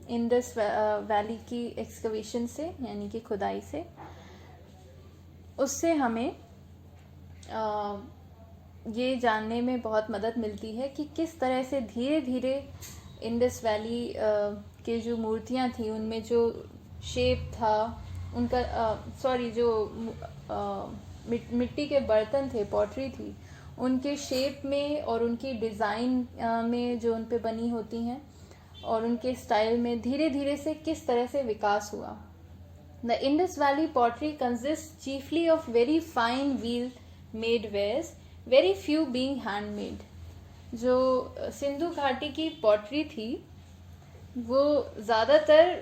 इंडस वैली की एक्सकवेशन से, यानी कि खुदाई से, उससे हमें ये जानने में बहुत मदद मिलती है कि किस तरह से धीरे धीरे इंडस वैली के जो मूर्तियाँ थी उनमें जो शेप था उनका, जो मिट्टी के बर्तन थे, पॉटरी थी, उनके शेप में और उनकी डिज़ाइन में जो उन पे बनी होती हैं और उनके स्टाइल में धीरे धीरे से किस तरह से विकास हुआ। The Indus Valley pottery consists chiefly of very fine wheel made wares, very few being handmade. जो सिंधु घाटी की पॉटरी थी वो ज़्यादातर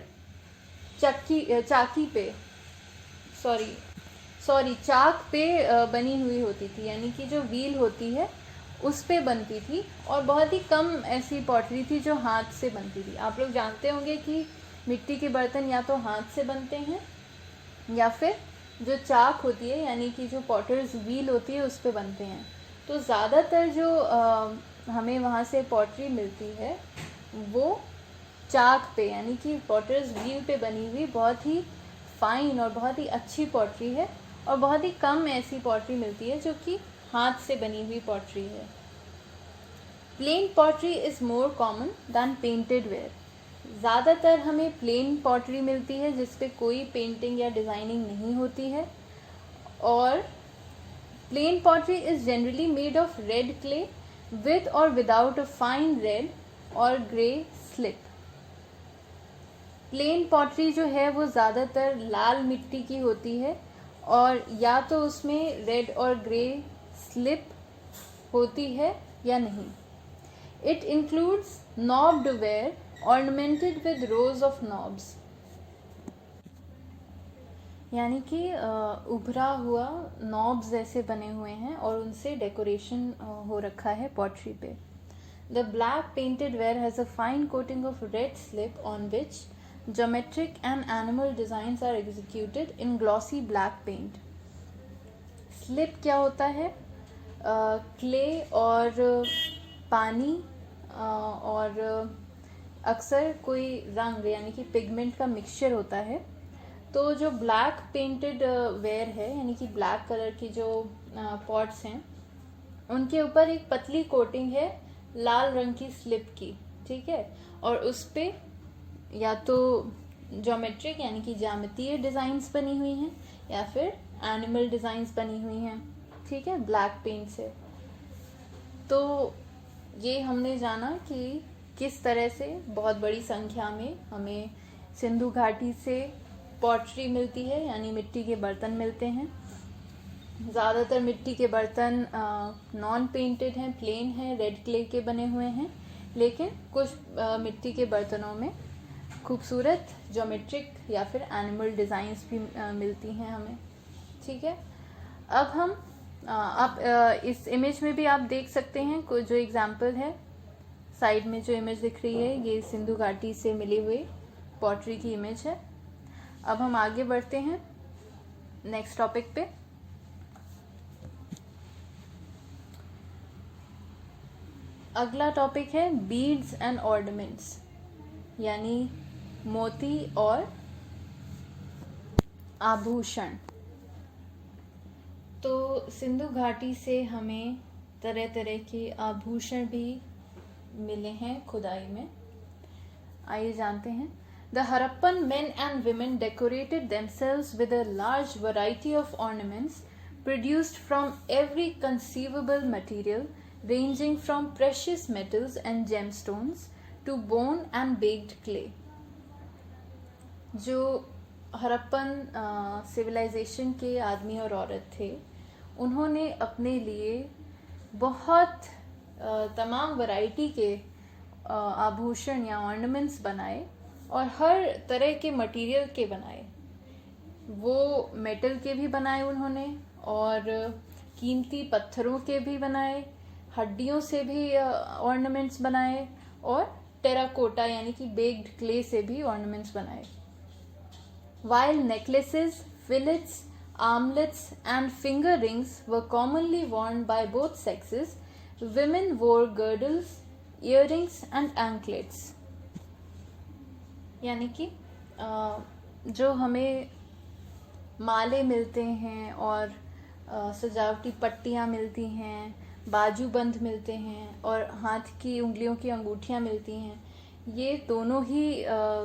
चाक पे बनी हुई होती थी, यानी कि जो व्हील होती है उस पे बनती थी, और बहुत ही कम ऐसी पॉटरी थी जो हाथ से बनती थी। आप लोग जानते होंगे कि मिट्टी के बर्तन या तो हाथ से बनते हैं या फिर जो चाक होती है, यानी कि जो पॉटर्स व्हील होती है उस पे बनते हैं। तो ज़्यादातर जो हमें वहाँ से पॉटरी मिलती है वो चाक पे, यानी कि पॉटर्स व्हील पे बनी हुई बहुत ही फाइन और बहुत ही अच्छी पॉटरी है, और बहुत ही कम ऐसी पॉटरी मिलती है जो कि हाथ से बनी हुई पॉटरी है। Plain pottery is more common than painted ware. ज़्यादातर हमें प्लेन पॉटरी मिलती है जिस पे कोई पेंटिंग या डिज़ाइनिंग नहीं होती है, और plane pottery is generally made of red clay with और विदाउट अ फाइन रेड और ग्रे स्लिप। प्लेन पॉटरी जो है वो ज़्यादातर लाल मिट्टी की होती है, और या तो उसमें रेड और ग्रे स्लिप होती है या नहीं। It includes knobbed ware ornamented with rows of knobs, यानी कि उभरा हुआ नॉब्स जैसे बने हुए हैं और उनसे डेकोरेशन हो रखा है पॉटरी पे। The black painted ware has a fine coating of red slip on which geometric and animal designs are executed in glossy black paint. Slip क्या होता है? क्ले और पानी और अक्सर कोई रंग यानी कि पिगमेंट का मिक्सचर होता है। तो जो ब्लैक पेंटेड वेयर है, यानी कि ब्लैक कलर की जो पॉट्स हैं उनके ऊपर एक पतली कोटिंग है लाल रंग की स्लिप की, ठीक है, और उस पे या तो ज्योमेट्रिक यानी कि ज्यामितीय डिज़ाइंस बनी हुई हैं या फिर एनिमल डिज़ाइंस बनी हुई हैं, ठीक है, ब्लैक पेंट से। तो ये हमने जाना कि किस तरह से बहुत बड़ी संख्या में हमें सिंधु घाटी से पॉटरी मिलती है, यानी मिट्टी के बर्तन मिलते हैं। ज़्यादातर मिट्टी के बर्तन नॉन पेंटेड हैं, प्लेन हैं, रेड क्ले के बने हुए हैं, लेकिन कुछ मिट्टी के बर्तनों में खूबसूरत ज्योमेट्रिक या फिर एनिमल डिज़ाइंस भी मिलती हैं हमें, ठीक है। अब हम आप इस इमेज में भी आप देख सकते हैं कोई जो एग्जाम्पल है, साइड में जो इमेज दिख रही है ये सिंधु घाटी से मिली हुई पॉटरी की इमेज है। अब हम आगे बढ़ते हैं नेक्स्ट टॉपिक पे। अगला टॉपिक है बीड्स एंड ऑर्नामेंट्स, यानी मोती और आभूषण। तो सिंधु घाटी से हमें तरह तरह के आभूषण भी मिले हैं खुदाई में। आइए जानते हैं। The Harappan men and women decorated themselves with a large variety of ornaments produced from every conceivable material, ranging from precious metals and gemstones to bone and baked clay. जो हरप्पन सिविलाइजेशन के आदमी और औरत थे, उन्होंने अपने लिए बहुत तमाम वैरायटी के आभूषण या ऑर्नामेंट्स बनाए और हर तरह के मटेरियल के बनाए। वो मेटल के भी बनाए उन्होंने और कीमती पत्थरों के भी बनाए, हड्डियों से भी ऑर्नामेंट्स बनाए और टेराकोटा यानी कि बेक्ड क्ले से भी ऑर्नामेंट्स बनाए। While necklaces, fillets, armlets and finger rings were commonly worn by both sexes, women wore girdles, earrings and anklets. यानी कि जो हमें माले मिलते हैं और सजावटी पट्टियाँ मिलती हैं, बाजूबंद मिलते हैं और हाथ की उंगलियों की अंगूठियाँ मिलती हैं, ये दोनों ही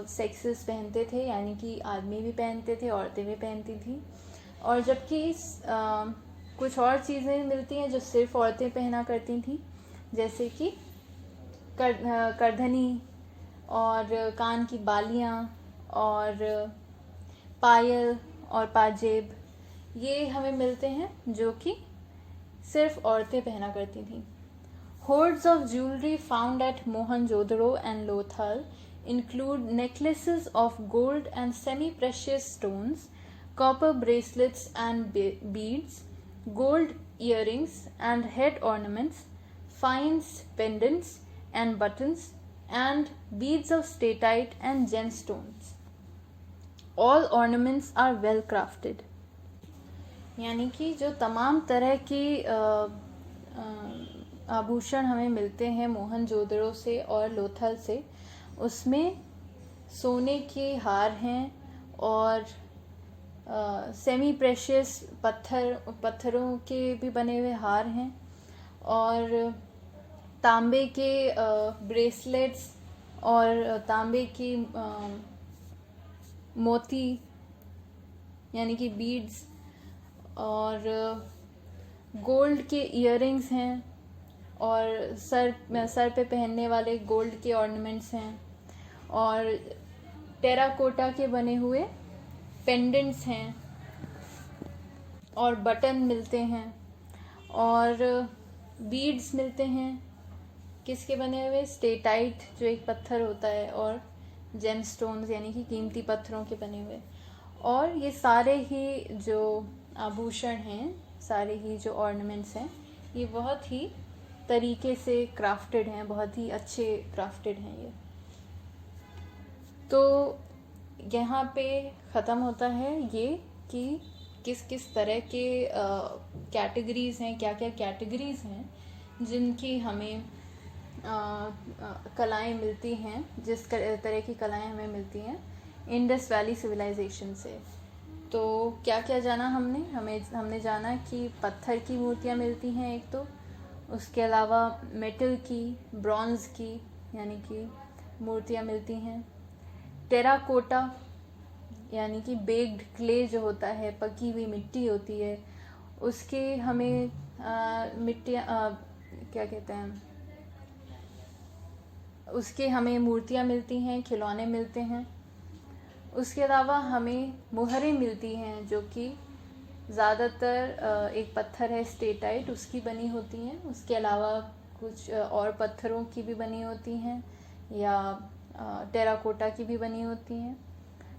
सेक्सेस पहनते थे, यानी कि आदमी भी पहनते थे, औरतें भी पहनती थी। और जबकि कुछ और चीज़ें मिलती हैं जो सिर्फ औरतें पहना करती थीं, जैसे कि करधनी और कान की बालियाँ और पायल और पाजेब, ये हमें मिलते हैं जो कि सिर्फ औरतें पहना करती थीं। Hoards of jewelry found at Mohenjo-daro and Lothal include necklaces of gold and semi-precious stones, copper bracelets and beads, gold earrings and head ornaments, fine pendants and buttons, and beads of statite and gemstones. All ornaments are well crafted. यानी कि जो तमाम तरह की आभूषण हमें मिलते हैं मोहनजोदड़ो से और लोथल से, उसमें सोने के हार हैं और सेमी प्रेशियस पत्थरों के भी बने हुए हार हैं और तांबे के ब्रेसलेट्स और तांबे की मोती यानी कि बीड्स और गोल्ड के इयररिंग्स हैं और सर पे पहनने वाले गोल्ड के ऑर्नामेंट्स हैं और टेराकोटा के बने हुए पेंडेंट्स हैं और बटन मिलते हैं और बीड्स मिलते हैं। किसके बने हुए? स्टेटाइट जो एक पत्थर होता है और जेमस्टोन्स यानी कि कीमती पत्थरों के बने हुए। और ये सारे ही जो आभूषण हैं, सारे ही जो ऑर्नामेंट्स हैं, ये बहुत ही तरीके से क्राफ्टेड हैं, बहुत ही अच्छे क्राफ्टेड हैं ये। तो यहाँ पे ख़त्म होता है ये कि किस किस तरह के कैटेगरीज़ हैं, क्या क्या कैटेगरीज़ हैं जिनकी हमें कलाएं मिलती हैं, जिस तरह की कलाएं हमें मिलती हैं इंडस वैली सिविलाइजेशन से। तो क्या क्या जाना हमने जाना कि पत्थर की मूर्तियां मिलती हैं एक तो, उसके अलावा मेटल की, ब्रॉन्ज़ की यानी कि मूर्तियां मिलती हैं, टेराकोटा यानी कि बेक्ड क्ले जो होता है, पकी हुई मिट्टी होती है, उसके हमें क्या कहते हैं, उसके हमें मूर्तियां मिलती हैं, खिलौने मिलते हैं। उसके अलावा हमें मुहरें मिलती हैं जो कि ज़्यादातर एक पत्थर है स्टेटाइट, उसकी बनी होती हैं। उसके अलावा कुछ और पत्थरों की भी बनी होती हैं या टेराकोटा की भी बनी होती हैं।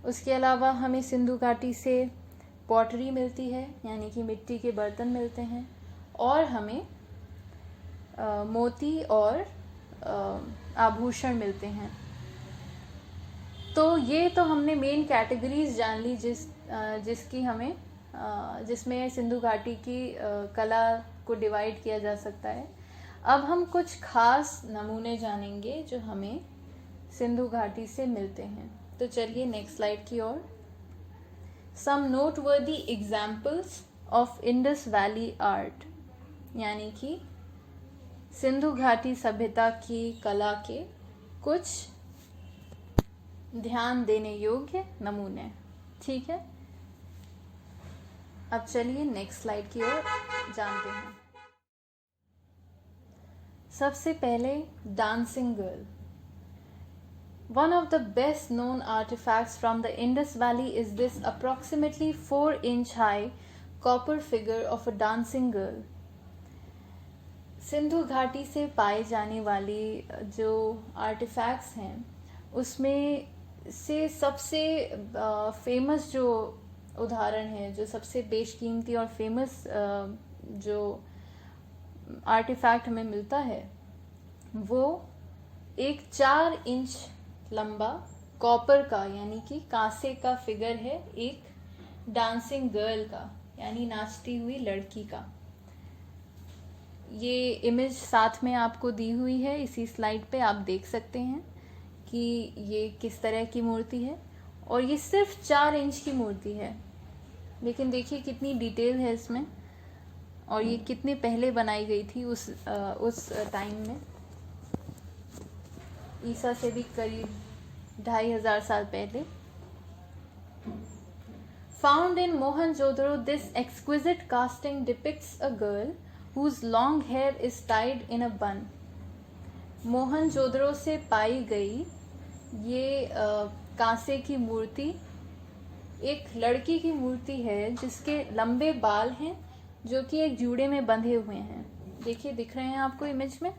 उसके अलावा हमें सिंधु घाटी से पॉटरी मिलती है यानी कि मिट्टी के बर्तन मिलते हैं और हमें मोती और आभूषण मिलते हैं। तो ये तो हमने मेन कैटेगरीज जान ली जिसमें सिंधु घाटी की कला को डिवाइड किया जा सकता है। अब हम कुछ खास नमूने जानेंगे जो हमें सिंधु घाटी से मिलते हैं। तो चलिए नेक्स्ट स्लाइड की ओर। Some noteworthy examples of Indus valley art, यानी कि सिंधु घाटी सभ्यता की कला के कुछ ध्यान देने योग्य नमूने। ठीक है, अब चलिए नेक्स्ट स्लाइड की ओर जानते हैं। सबसे पहले dancing girl. One of the best known artifacts from the Indus Valley is this approximately 4-inch high copper figure of a dancing girl. Sindhu घाटी से पाई जाने वाली जो आर्टिफैक्ट्स हैं उसमें से सबसे फेमस जो उदाहरण है, जो सबसे बेशकीमती और फेमस जो आर्टिफैक्ट हमें मिलता है वो एक 4 इंच लंबा कॉपर का यानी कि कांसे का फिगर है, एक डांसिंग गर्ल का यानी नाचती हुई लड़की का। ये इमेज साथ में आपको दी हुई है, इसी स्लाइड पे आप देख सकते हैं कि ये किस तरह की मूर्ति है। और ये सिर्फ 4 इंच की मूर्ति है, लेकिन देखिए कितनी डिटेल है इसमें और ये कितने पहले बनाई गई थी उस टाइम में। ईसा से भी करीब 2500 साल पहले। Found in Mohenjo-daro, this exquisite casting depicts a girl whose long hair is tied in a bun. Mohenjodaro से पाई गई ये कांसे की मूर्ति एक लड़की की मूर्ति है जिसके लंबे बाल हैं जो कि एक जूड़े में बंधे हुए हैं। देखिए दिख रहे हैं आपको इमेज में।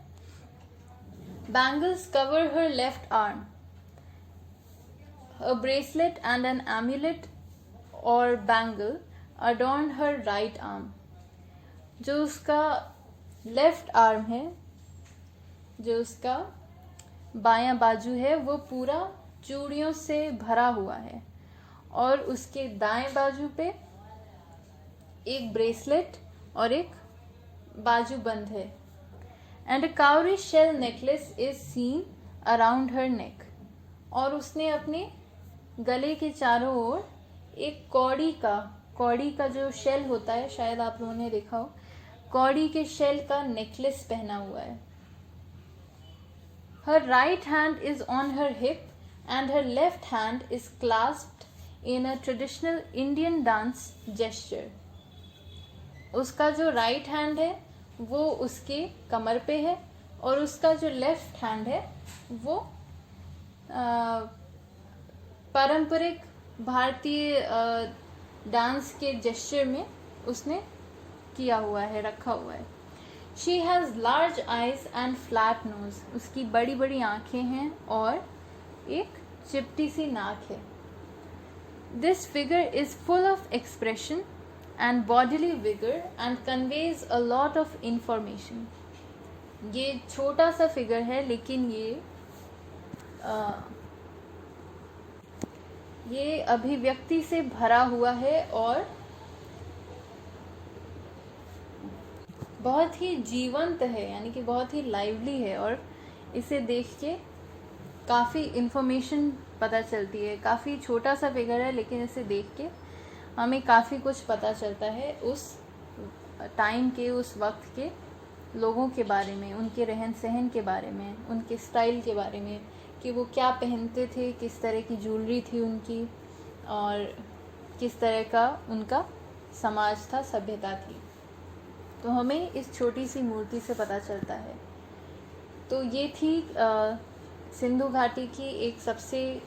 Bangles cover her left arm. A bracelet and an amulet or bangle adorn her right arm. जो उसका लेफ्ट आर्म है, जो उसका बायां बाजू है, वो पूरा चूड़ियों से भरा हुआ है और उसके दाएं बाजू पे एक ब्रेसलेट और एक बाजू बंद है। And a cowrie shell necklace is seen around her neck. और उसने अपने गले के चारों ओर एक कौड़ी का जो शेल होता है, शायद आप लोगों ने देखा हो, कौड़ी के शेल का नेकलेस पहना हुआ है। Her right hand is on her hip and her left hand is clasped in a traditional Indian dance gesture. उसका जो राइट हैंड है वो उसके कमर पे है और उसका जो लेफ्ट हैंड है वो पारंपरिक भारतीय डांस के जेस्चर में उसने किया हुआ है, रखा हुआ है। She has large eyes and flat knows. उसकी बड़ी बड़ी आँखें हैं और एक चिपटी सी नाक है। This figure is full of expression and bodily vigor and conveys a lot of information. ये छोटा सा फिगर है लेकिन ये अभिव्यक्ति से भरा हुआ है और बहुत ही जीवंत है, यानी कि बहुत ही लाइवली है और इसे देख के काफ़ी इंफॉर्मेशन पता चलती है। काफ़ी छोटा सा फिगर है लेकिन इसे देख के हमें काफ़ी कुछ पता चलता है उस टाइम के, उस वक्त के लोगों के बारे में, उनके रहन सहन के बारे में, उनके स्टाइल के बारे में कि वो क्या पहनते थे, किस तरह की ज्वेलरी थी उनकी और किस तरह का उनका समाज था, सभ्यता थी। तो हमें इस छोटी सी मूर्ति से पता चलता है। तो ये थी सिंधु घाटी की एक सबसे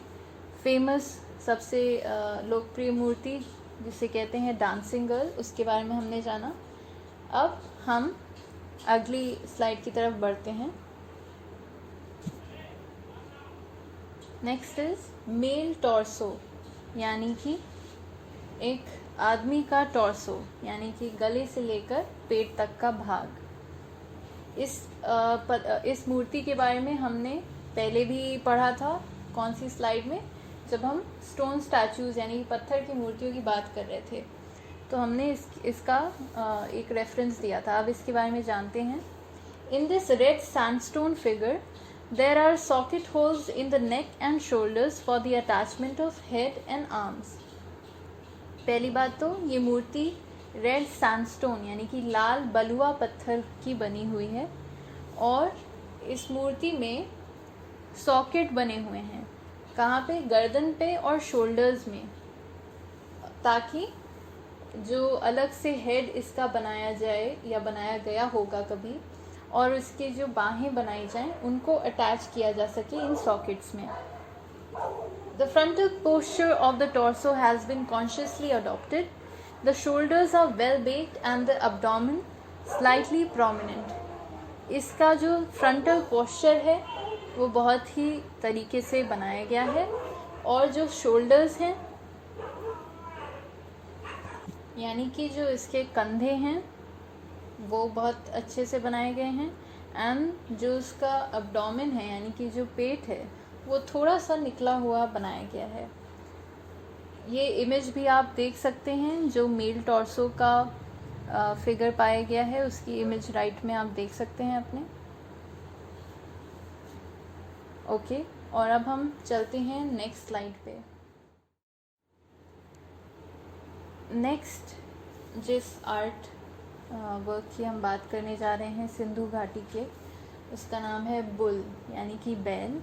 फेमस, सबसे लोकप्रिय मूर्ति जिसे कहते हैं डांसिंग गर्ल। उसके बारे में हमने जाना। अब हम अगली स्लाइड की तरफ बढ़ते हैं। नेक्स्ट इज मेल टॉर्सो, यानी कि एक आदमी का टॉर्सो, यानी कि गले से लेकर पेट तक का भाग। इस मूर्ति के बारे में हमने पहले भी पढ़ा था। कौन सी स्लाइड में? जब हम स्टोन स्टैचूज़ यानी कि पत्थर की मूर्तियों की बात कर रहे थे तो हमने इसका एक रेफरेंस दिया था। अब इसके बारे में जानते हैं। In this red sandstone figure, there are socket holes in the neck and shoulders for the attachment of head and arms. पहली बात तो ये मूर्ति रेड सैंडस्टोन यानी कि लाल बलुआ पत्थर की बनी हुई है और इस मूर्ति में सॉकेट बने हुए हैं। कहाँ पे? गर्दन पे और शोल्डर्स में, ताकि जो अलग से हेड इसका बनाया जाए या बनाया गया होगा कभी, और उसके जो बाहें बनाई जाएं उनको अटैच किया जा सके इन सॉकेट्स में। The frontal posture of the torso has been consciously adopted. The shoulders are well baked and the abdomen slightly prominent. इसका जो फ्रंटल पोस्चर है वो बहुत ही तरीके से बनाया गया है और जो शोल्डर्स हैं यानी कि जो इसके कंधे हैं वो बहुत अच्छे से बनाए गए हैं एंड जो उसका एब्डोमेन है यानी कि जो पेट है वो थोड़ा सा निकला हुआ बनाया गया है। ये इमेज भी आप देख सकते हैं, जो मेल टॉर्सो का फिगर पाया गया है उसकी इमेज राइट में आप देख सकते हैं अपने। ओके, और अब हम चलते हैं नेक्स्ट स्लाइड पे। नेक्स्ट जिस आर्ट वर्क की हम बात करने जा रहे हैं सिंधु घाटी के, उसका नाम है बुल यानी कि बैल।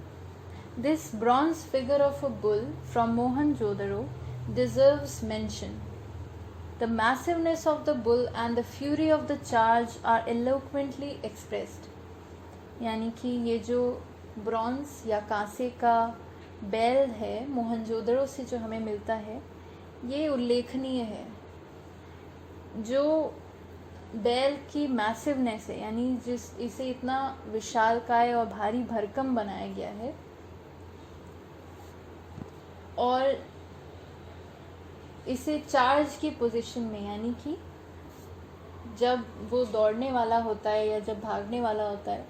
This bronze figure of a bull from Mohenjodaro deserves mention. The massiveness of the bull and the fury of the charge are eloquently expressed. यानी कि ये जो ब्रॉन्ज या कांसे का बैल है मोहनजोदड़ो से जो हमें मिलता है, ये उल्लेखनीय है। जो बैल की मैसिवनेस है यानी जिस इसे इतना विशालकाय और भारी भरकम बनाया गया है, और इसे चार्ज की पोजीशन में यानी कि जब वो दौड़ने वाला होता है या जब भागने वाला होता है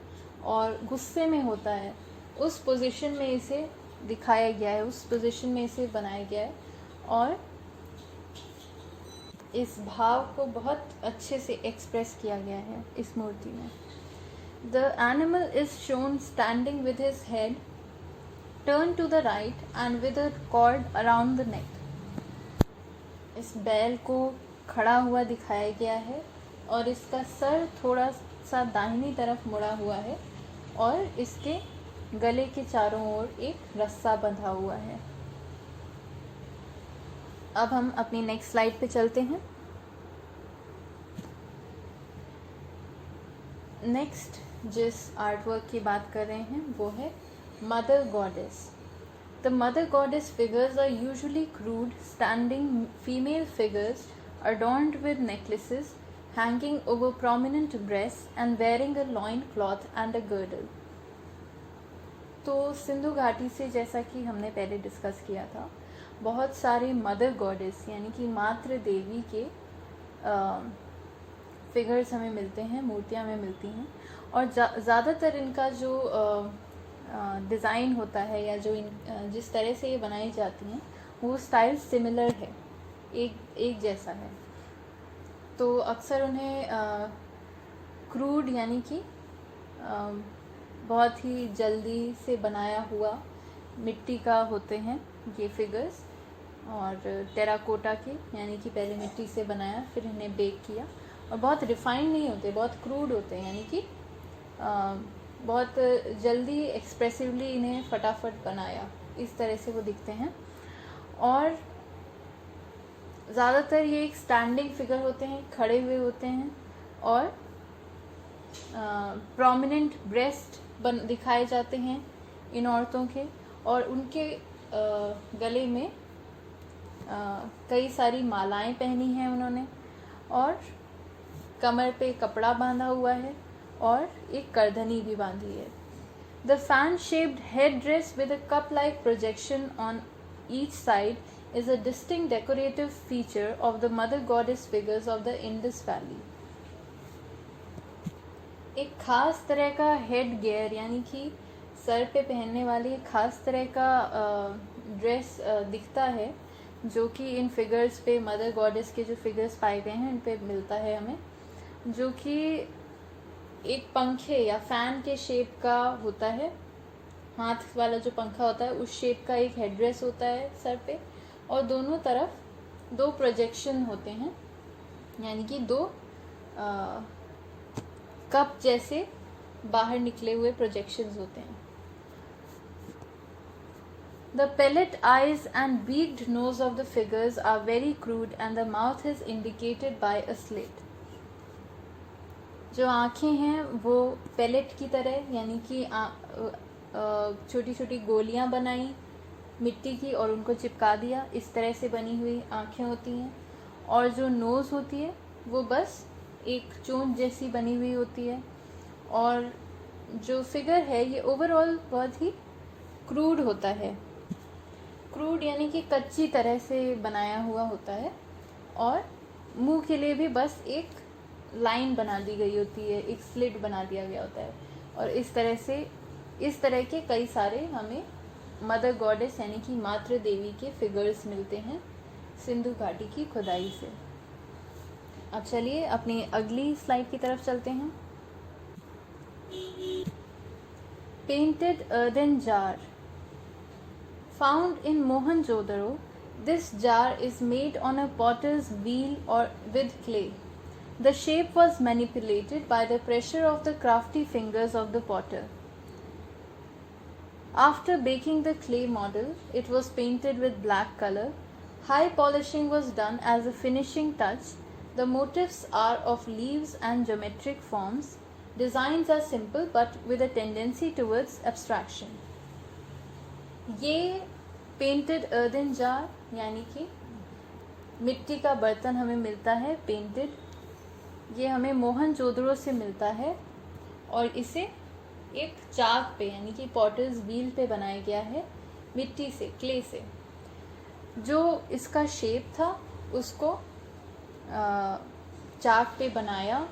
और गुस्से में होता है, उस पोजीशन में इसे दिखाया गया है, उस पोजीशन में इसे बनाया गया है और इस भाव को बहुत अच्छे से एक्सप्रेस किया गया है इस मूर्ति में। The animal is shown standing with his head turn to the right and with a cord around the neck. इस बैल को खड़ा हुआ दिखाया गया है और इसका सर थोड़ा सा दाहिनी तरफ मुड़ा हुआ है और इसके गले के चारों ओर एक रस्सा बंधा हुआ है। अब हम अपनी नेक्स्ट स्लाइड पे चलते हैं। नेक्स्ट जिस आर्ट वर्क की बात कर रहे हैं वो है mother goddess. The mother goddess figures are usually crude standing female figures adorned with necklaces hanging over prominent breasts and wearing a loin cloth and a girdle. तो सिंधु घाटी से, जैसा कि हमने पहले डिस्कस किया था, बहुत सारे मदर गॉडेस यानी कि मातृ देवी के फिगर्स हमें मिलते हैं, मूर्तियाँ हमें मिलती हैं, और ज़्यादातर इनका जो डिज़ाइन होता है या जो जिस तरह से ये बनाई जाती हैं वो स्टाइल सिमिलर है, एक जैसा है। तो अक्सर उन्हें क्रूड यानी कि बहुत ही जल्दी से बनाया हुआ मिट्टी का होते हैं ये फिगर्स, और टेराकोटा के यानी कि पहले मिट्टी से बनाया फिर इन्हें बेक किया, और बहुत रिफाइंड नहीं होते, बहुत क्रूड होते हैं यानी कि बहुत जल्दी एक्सप्रेसिवली इन्हें फटाफट बनाया, इस तरह से वो दिखते हैं। और ज़्यादातर ये एक स्टैंडिंग फिगर होते हैं, खड़े हुए होते हैं, और प्रोमिनेंट ब्रेस्ट दिखाए जाते हैं इन औरतों के, और उनके गले में कई सारी मालाएं पहनी हैं उन्होंने, और कमर पे कपड़ा बांधा हुआ है और एक करधनी भी बांधी है। The fan shaped head dress with a cup like projection on each side is a distinct decorative feature of the mother goddess figures of the Indus valley. एक खास तरह का हेड गियर यानी कि सर पे पहनने वाली एक खास तरह का ड्रेस दिखता है, जो कि इन फिगर्स पे, मदर गॉडेस के जो फिगर्स पाए गए हैं इन पे मिलता है हमें, जो कि एक पंखे या फैन के शेप का होता है, हाथ वाला जो पंखा होता है उस शेप का एक हेडड्रेस होता है सर पे, और दोनों तरफ 2 प्रोजेक्शन होते हैं, यानी कि 2 कप जैसे बाहर निकले हुए प्रोजेक्शंस होते हैं। The pellet eyes and beaked nose of the figures are very crude and the mouth is indicated by a slit. जो आँखें हैं वो पेलेट की तरह, यानी कि छोटी छोटी गोलियाँ बनाई मिट्टी की और उनको चिपका दिया, इस तरह से बनी हुई आँखें होती हैं। और जो नोज़ होती है वो बस एक चोंच जैसी बनी हुई होती है। और जो फिगर है ये ओवरऑल बहुत ही क्रूड होता है। क्रूड यानी कि कच्ची तरह से बनाया हुआ होता है, और मुंह के लिए भी बस एक लाइन बना दी गई होती है, एक स्लिट बना दिया गया होता है। और इस तरह के कई सारे हमें मदर गॉडेस यानी कि मातृ देवी के फिगर्स मिलते हैं सिंधु घाटी की खुदाई से। अब चलिए अपनी अगली स्लाइड की तरफ चलते हैं। Painted earthen jar. Found in Mohenjo-daro, this jar is made on a potter's wheel or with clay. The shape was manipulated by the pressure of the crafty fingers of the potter. After baking the clay model, it was painted with black color. High polishing was done as a finishing touch. The motifs are of leaves and geometric forms. Designs are simple but with a tendency towards abstraction. ये पेंटेड earthen जार यानी कि मिट्टी का बर्तन हमें मिलता है पेंटेड, ये हमें मोहनजोदड़ो से मिलता है और इसे एक चाक पे यानी कि पॉटर्स व्हील पे बनाया गया है मिट्टी से, क्ले से। जो इसका शेप था उसको चाक पे बनाया,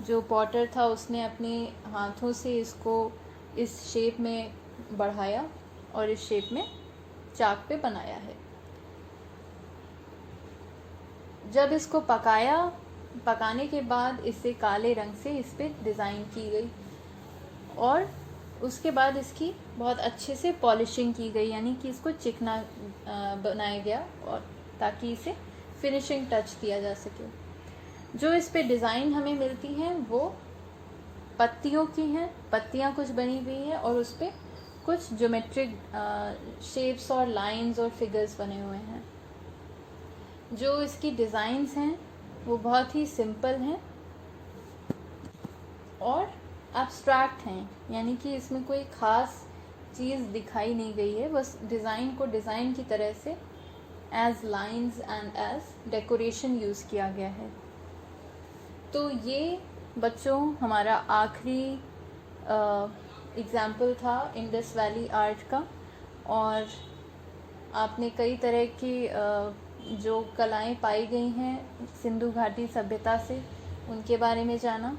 जो पॉटर था उसने अपने हाथों से इसको इस शेप में बढ़ाया और इस शेप में चाक पे बनाया है। जब इसको पकाने के बाद इसे काले रंग से इस पे डिज़ाइन की गई और उसके बाद इसकी बहुत अच्छे से पॉलिशिंग की गई, यानी कि इसको चिकना बनाया गया और ताकि इसे फिनिशिंग टच दिया जा सके। जो इस पे डिज़ाइन हमें मिलती हैं वो पत्तियों की हैं, पत्तियां कुछ बनी हुई हैं और उस पे कुछ ज्योमेट्रिक शेप्स और लाइंस और फिगर्स बने हुए हैं। जो इसकी डिज़ाइंस हैं वो बहुत ही सिंपल हैं और एब्स्ट्रैक्ट हैं, यानी कि इसमें कोई ख़ास चीज़ दिखाई नहीं गई है, बस डिज़ाइन को डिज़ाइन की तरह से as lines and as decoration use किया गया है। तो ये बच्चों हमारा आखिरी एग्ज़ाम्पल था इंडस वैली आर्ट का, और आपने कई तरह की जो कलाएं पाई गई हैं सिंधु घाटी सभ्यता से उनके बारे में जाना।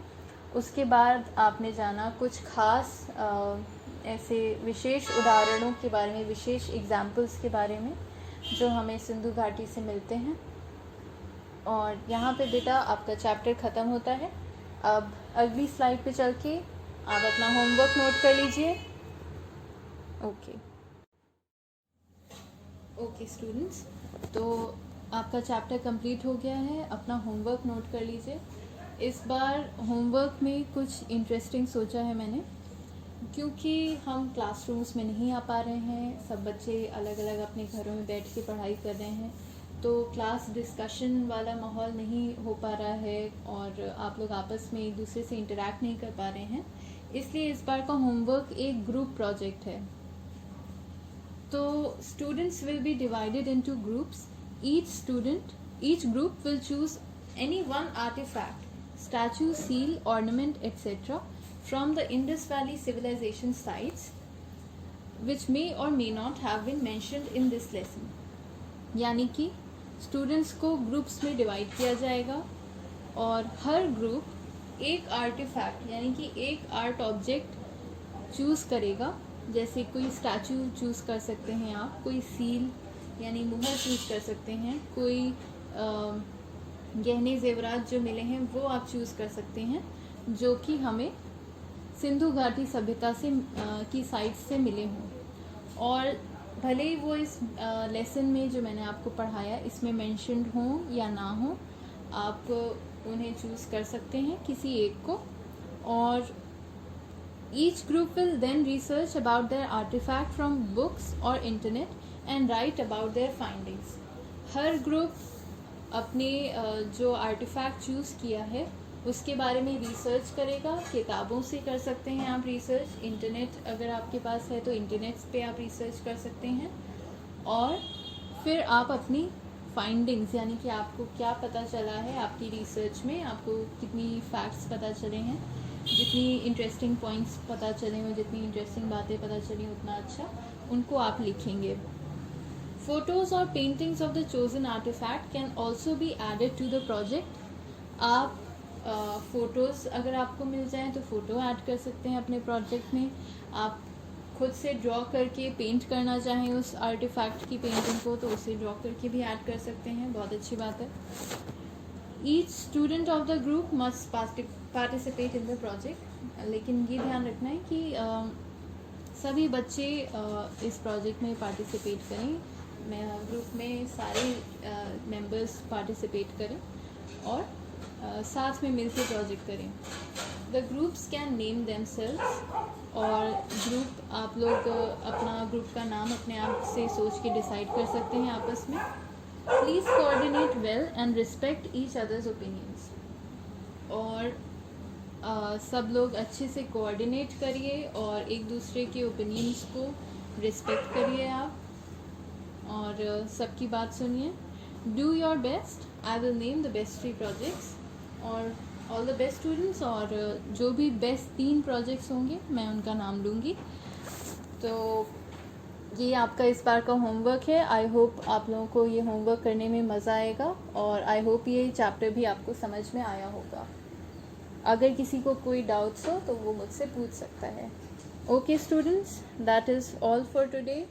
उसके बाद आपने जाना कुछ ख़ास ऐसे विशेष उदाहरणों के बारे में, विशेष एग्ज़ाम्पल्स के बारे में जो हमें सिंधु घाटी से मिलते हैं। और यहाँ पे बेटा आपका चैप्टर ख़त्म होता है। अब अगली स्लाइड पे चल के आप अपना होमवर्क नोट कर लीजिए। ओके स्टूडेंट्स, तो आपका चैप्टर कंप्लीट हो गया है, अपना होमवर्क नोट कर लीजिए। इस बार होमवर्क में कुछ इंटरेस्टिंग सोचा है मैंने, क्योंकि हम क्लासरूम्स में नहीं आ पा रहे हैं, सब बच्चे अलग अलग अपने घरों में बैठ के पढ़ाई कर रहे हैं, तो क्लास डिस्कशन वाला माहौल नहीं हो पा रहा है और आप लोग आपस में एक दूसरे से इंटरेक्ट नहीं कर पा रहे हैं। इसलिए इस बार का होमवर्क एक ग्रुप प्रोजेक्ट है। तो students will be divided into groups. Each group will choose any one artefact, statue, seal, ornament etcetera from the Indus Valley civilization sites which may or may not have been mentioned in this lesson। यानी कि स्टूडेंट्स को ग्रुप्स में डिवाइड किया जाएगा और हर ग्रुप एक आर्टिफैक्ट यानी कि एक आर्ट ऑब्जेक्ट चूज़ करेगा। जैसे कोई स्टैचू चूज़ कर सकते हैं आप, कोई सील यानी मुहर चूज़ कर सकते हैं, कोई गहने जेवरात जो मिले हैं वो आप चूज़ कर सकते हैं। जो कि हमें सिंधु घाटी सभ्यता से की साइट से मिले हों। और भले ही वो इस लेसन में जो मैंने आपको पढ़ाया इसमें मेंशन्ड हों या ना हो, आप उन्हें चूज़ कर सकते हैं किसी एक को। और each group will then research about their artifact from books और internet and write about their findings. हर ग्रुप अपने जो आर्टिफैक्ट चूज़ किया है उसके बारे में रिसर्च करेगा। किताबों से कर सकते हैं आप रिसर्च, इंटरनेट अगर आपके पास है तो इंटरनेट पे आप रिसर्च कर सकते हैं। और फिर आप अपनी फाइंडिंग्स यानी कि आपको क्या पता चला है आपकी रिसर्च में, आपको कितनी फैक्ट्स पता चले हैं, जितनी इंटरेस्टिंग पॉइंट्स पता चले हों, जितनी इंटरेस्टिंग बातें पता चली उतना अच्छा, उनको आप लिखेंगे। Photos or paintings of the chosen artifact can also be added to the project. आप फ़ोटोज़ अगर आपको मिल जाएं तो फ़ोटो ऐड कर सकते हैं अपने प्रोजेक्ट में। आप खुद से ड्रॉ करके पेंट करना चाहें उस आर्टिफैक्ट की पेंटिंग को तो उसे ड्रॉ करके भी ऐड कर सकते हैं, बहुत अच्छी बात है। Each student of the group must participate in the project, लेकिन ये ध्यान रखना है कि सभी बच्चे इस प्रोजेक्ट में पार्टिसिपेट करें। ग्रुप में सारे मेंबर्स पार्टिसिपेट करें और साथ में मिलकर प्रोजेक्ट करें। The groups can name themselves, और ग्रुप आप लोग अपना ग्रुप का नाम अपने आप से सोच के डिसाइड कर सकते हैं आपस में। Please coordinate well and respect each others opinions, और सब लोग अच्छे से कोऑर्डिनेट करिए और एक दूसरे के ओपिनियंस को रिस्पेक्ट करिए आप, और सबकी बात सुनिए। Do your best, I will name the best 3 projects और ऑल द बेस्ट स्टूडेंट्स, और जो भी बेस्ट 3 प्रोजेक्ट्स होंगे मैं उनका नाम लूँगी। तो ये आपका इस बार का होमवर्क है। आई होप आप लोगों को ये होमवर्क करने में मज़ा आएगा, और आई होप ये चैप्टर भी आपको समझ में आया होगा। अगर किसी को कोई डाउट्स हो तो वो मुझसे पूछ सकता है। Okay students, that is all for today.